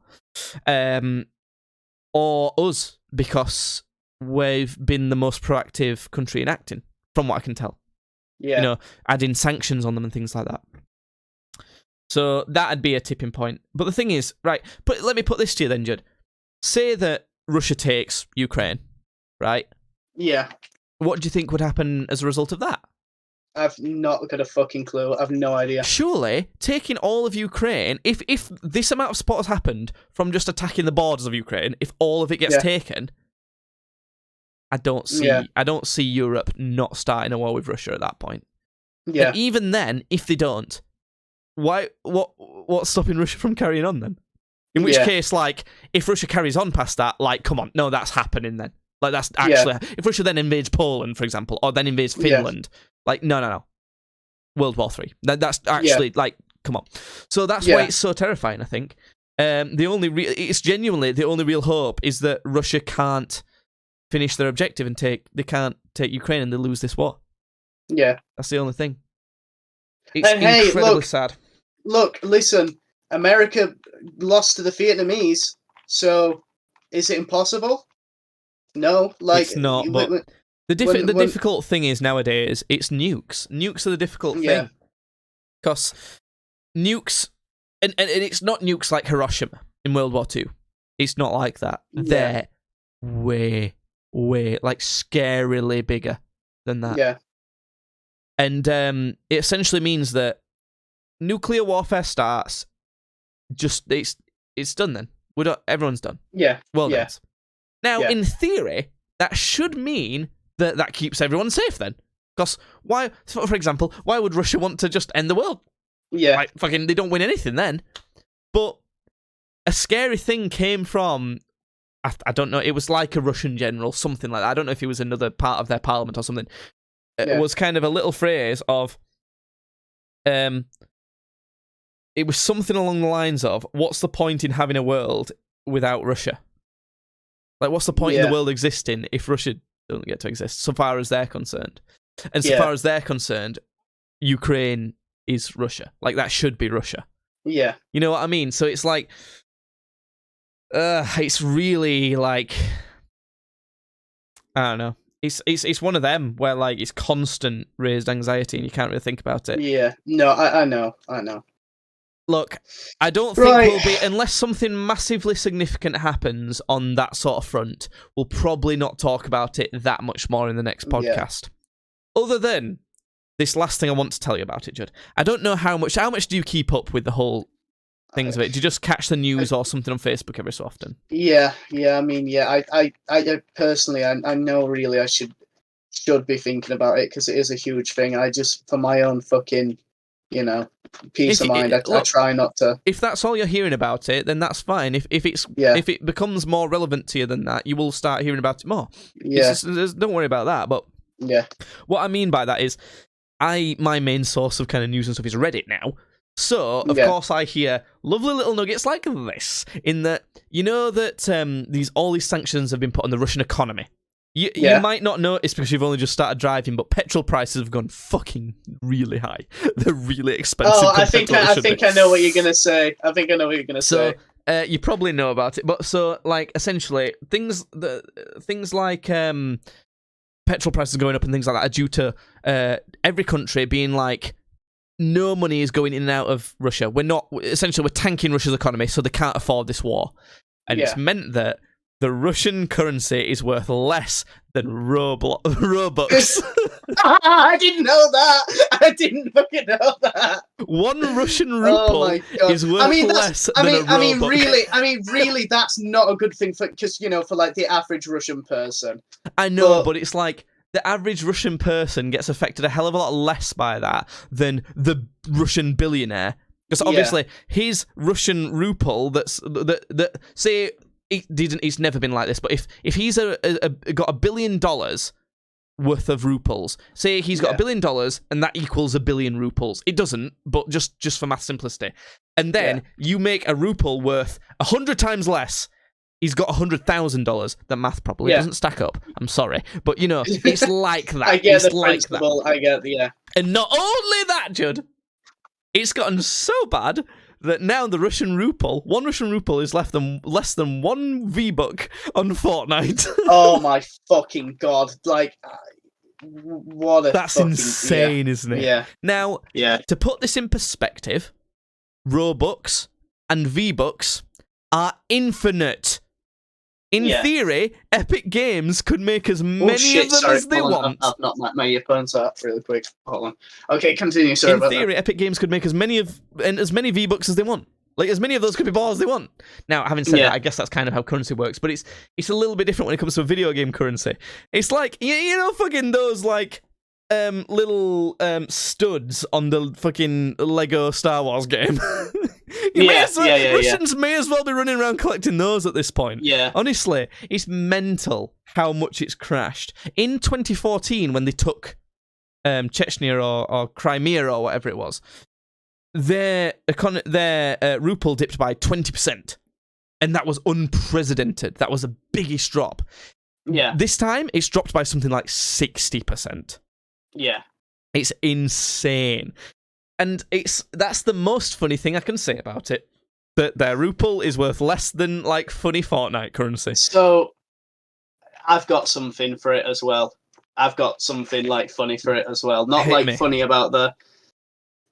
or us, because we've been the most proactive country in acting, from what I can tell. Yeah. You know, adding sanctions on them and things like that. So that'd be a tipping point. But the thing is, right, let me put this to you then, Judd. Say that Russia takes Ukraine, right? Yeah. What do you think would happen as a result of that? I've not got a fucking clue. I've no idea. Surely, taking all of Ukraine, if this amount of support has happened from just attacking the borders of Ukraine, if all of it gets taken, I don't see Europe not starting a war with Russia at that point. Yeah. And even then, if they don't, what's stopping Russia from carrying on then? In which case, like, if Russia carries on past that, like, come on, no, that's happening then. Like, that's actually... If Russia then invades Poland, for example, or then invades Finland, like, no. World War III. That's actually, like, come on. So that's why it's so terrifying, I think. It's genuinely the only real hope is that Russia can't finish their objective and they can't take Ukraine and they lose this war. Yeah. That's the only thing. It's incredibly sad. Look, listen, America lost to the Vietnamese, so is it impossible? No, like it's not. But the difficult thing is nowadays it's nukes. Nukes are the difficult thing because nukes, and it's not nukes like Hiroshima in World War II. It's not like that. Yeah. They're way like scarily bigger than that. Yeah, and it essentially means that nuclear warfare starts. Just it's done then. Everyone's done. Yeah. Well, now in theory, that should mean that keeps everyone safe then. Because why? For example, why would Russia want to just end the world? Yeah. Like, fucking, they don't win anything then. But a scary thing came from. I don't know. It was like a Russian general, something like that. I don't know if it was another part of their parliament or something. It was kind of a little phrase of. It was something along the lines of, what's the point in having a world without Russia? Like, what's the point in the world existing if Russia doesn't get to exist, so far as they're concerned? And so far as they're concerned, Ukraine is Russia. Like, that should be Russia. Yeah. You know what I mean? So it's like, it's really like, I don't know. It's one of them where, like, it's constant raised anxiety and you can't really think about it. Yeah. No, I know. Look, I don't think we'll be, unless something massively significant happens on that sort of front, we'll probably not talk about it that much more in the next podcast. Other than this last thing I want to tell you about it, Judd. I don't know how much do you keep up with the whole things of it? Do you just catch the news or something on Facebook every so often? Yeah. I mean, I personally, I know really I should be thinking about it because it is a huge thing. I just, for my own fucking, peace of mind, I try not to. If that's all you're hearing about it, then that's fine. If it becomes more relevant to you than that, you will start hearing about it more. Yeah. Don't worry about that. But what I mean by that is, my main source of kind of news and stuff is Reddit now. So of course I hear lovely little nuggets like this. In that, that all these sanctions have been put on the Russian economy. You might not notice because you've only just started driving, but petrol prices have gone fucking really high. They're really expensive. Oh, I think I know what you're gonna say. So, you probably know about it, but so like essentially things like petrol prices going up and things like that are due to every country being like, no money is going in and out of Russia. We're tanking Russia's economy, so they can't afford this war, and it's meant that the Russian currency is worth less than Robux. I didn't know that. I didn't fucking know that. 1 Russian ruble is worth less than a Robux. I mean, really, that's not a good thing for like the average Russian person. I know, but it's like the average Russian person gets affected a hell of a lot less by that than the Russian billionaire. Because obviously his Russian ruble say It's never been like this. But if he's got $1 billion worth of ruples, say he's got $1 billion and that equals 1 billion ruples. It doesn't, but just for math simplicity. And then you make a ruple worth 100 times less. He's got $100,000. That math probably doesn't stack up. I'm sorry, but you know it's like that. I get it's the like principle. that. I get And not only that, Judd, it's gotten so bad that now the Russian ruble, one Russian ruble is less than 1 V-buck on Fortnite. Oh my fucking god! Like, what a That's fucking, insane, isn't it? Yeah. Now, to put this in perspective, Robux and V-bucks are infinite. In theory, Epic Games could make as many of them as they want. I've not my earphones out really quick. Hold on. Okay, continue. Sorry in about theory, Epic Games could make as many V-bucks as they want. Like, as many of those could be bought as they want. Now, having said that, I guess that's kind of how currency works, but it's a little bit different when it comes to video game currency. It's like, you know, fucking those, like, little studs on the fucking Lego Star Wars game. Russians may as well be running around collecting those at this point. Yeah. Honestly, it's mental how much it's crashed. In 2014, when they took Chechnya or Crimea or whatever it was, their ruble dipped by 20%. And that was unprecedented. That was the biggest drop. Yeah. This time, it's dropped by something like 60%. Yeah. It's insane. And that's the most funny thing I can say about it. That their ruble is worth less than, like, funny Fortnite currency. So, I've got something for it as well. I've got something, like, funny for it as well. Not, funny about the...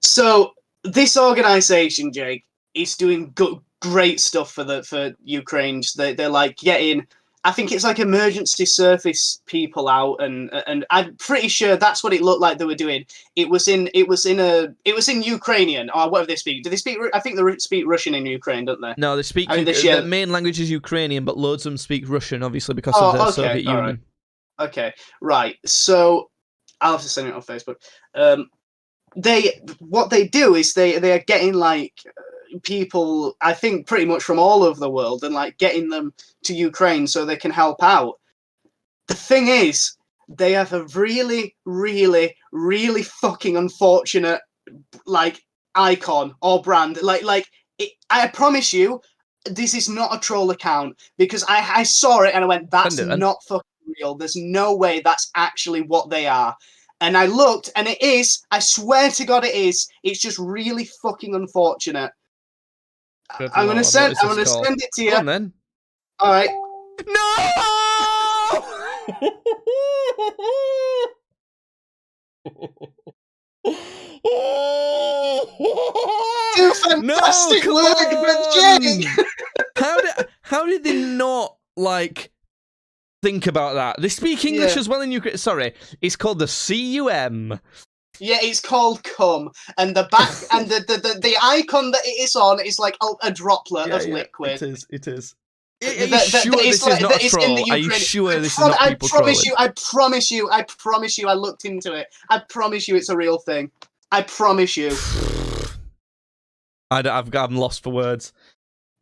So, this organisation, Jake, is doing great stuff for Ukraine. They're, like, getting... I think it's like emergency service people out, and I'm pretty sure that's what it looked like they were doing. It was in Ukrainian or whatever they speak. Do they speak? I think they speak Russian in Ukraine, don't they? No, they speak. The main language is Ukrainian, but loads of them speak Russian, obviously because of the Soviet Union. Right. Okay, right. So I'll have to send it on Facebook. What they do is they are getting like people, I think, pretty much from all over the world, and like getting them to Ukraine so they can help out. The thing is, they have a really, really, really fucking unfortunate like icon or brand. I promise you, this is not a troll account, because I saw it and I went, that's not fucking real. There's no way that's actually what they are. And I looked, and it is. I swear to God, it is. It's just really fucking unfortunate. I'm gonna send it to you. Go on, then. All right. No! Do fantastic work, but Jake. How did they not like think about that? They speak English as well in Ukraine. Sorry, it's called the CUM. Yeah, it's called cum, and the back and the icon that it is on is like a droplet of liquid. It is. Are you sure this is not a troll? Are you sure this is not people trolling? I promise you, I looked into it. I promise you it's a real thing. I promise you. I'm lost for words.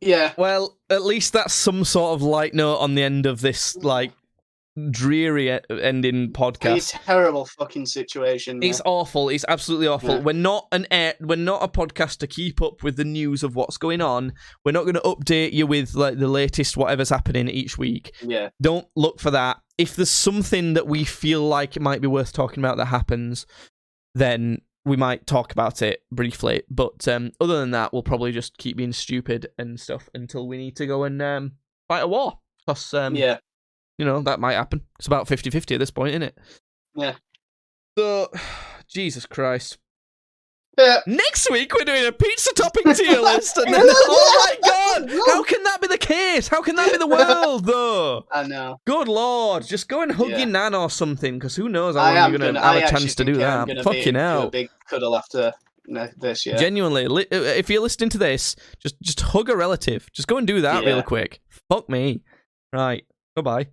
Yeah. Well, at least that's some sort of light note on the end of this, like, dreary ending podcast. It's a terrible fucking situation. It's awful. It's absolutely awful. Yeah. We're not a podcast to keep up with the news of what's going on. We're not going to update you with like the latest whatever's happening each week. Yeah. Don't look for that. If there's something that we feel like it might be worth talking about that happens, then we might talk about it briefly. But other than that, we'll probably just keep being stupid and stuff until we need to go and fight a war. Because you know, that might happen. It's about 50-50 at this point, isn't it? Yeah. So, Jesus Christ. Yeah. Next week, we're doing a pizza topping tier list. And then, oh my God! How can that be the case? How can that be the world, though? I know. Good Lord. Just go and hug your nan or something, because who knows how long you're going to have a chance to do that. Fucking hell. A big cuddle after this, yeah. Genuinely, if you're listening to this, just hug a relative. Just go and do that real quick. Fuck me. Right. Goodbye.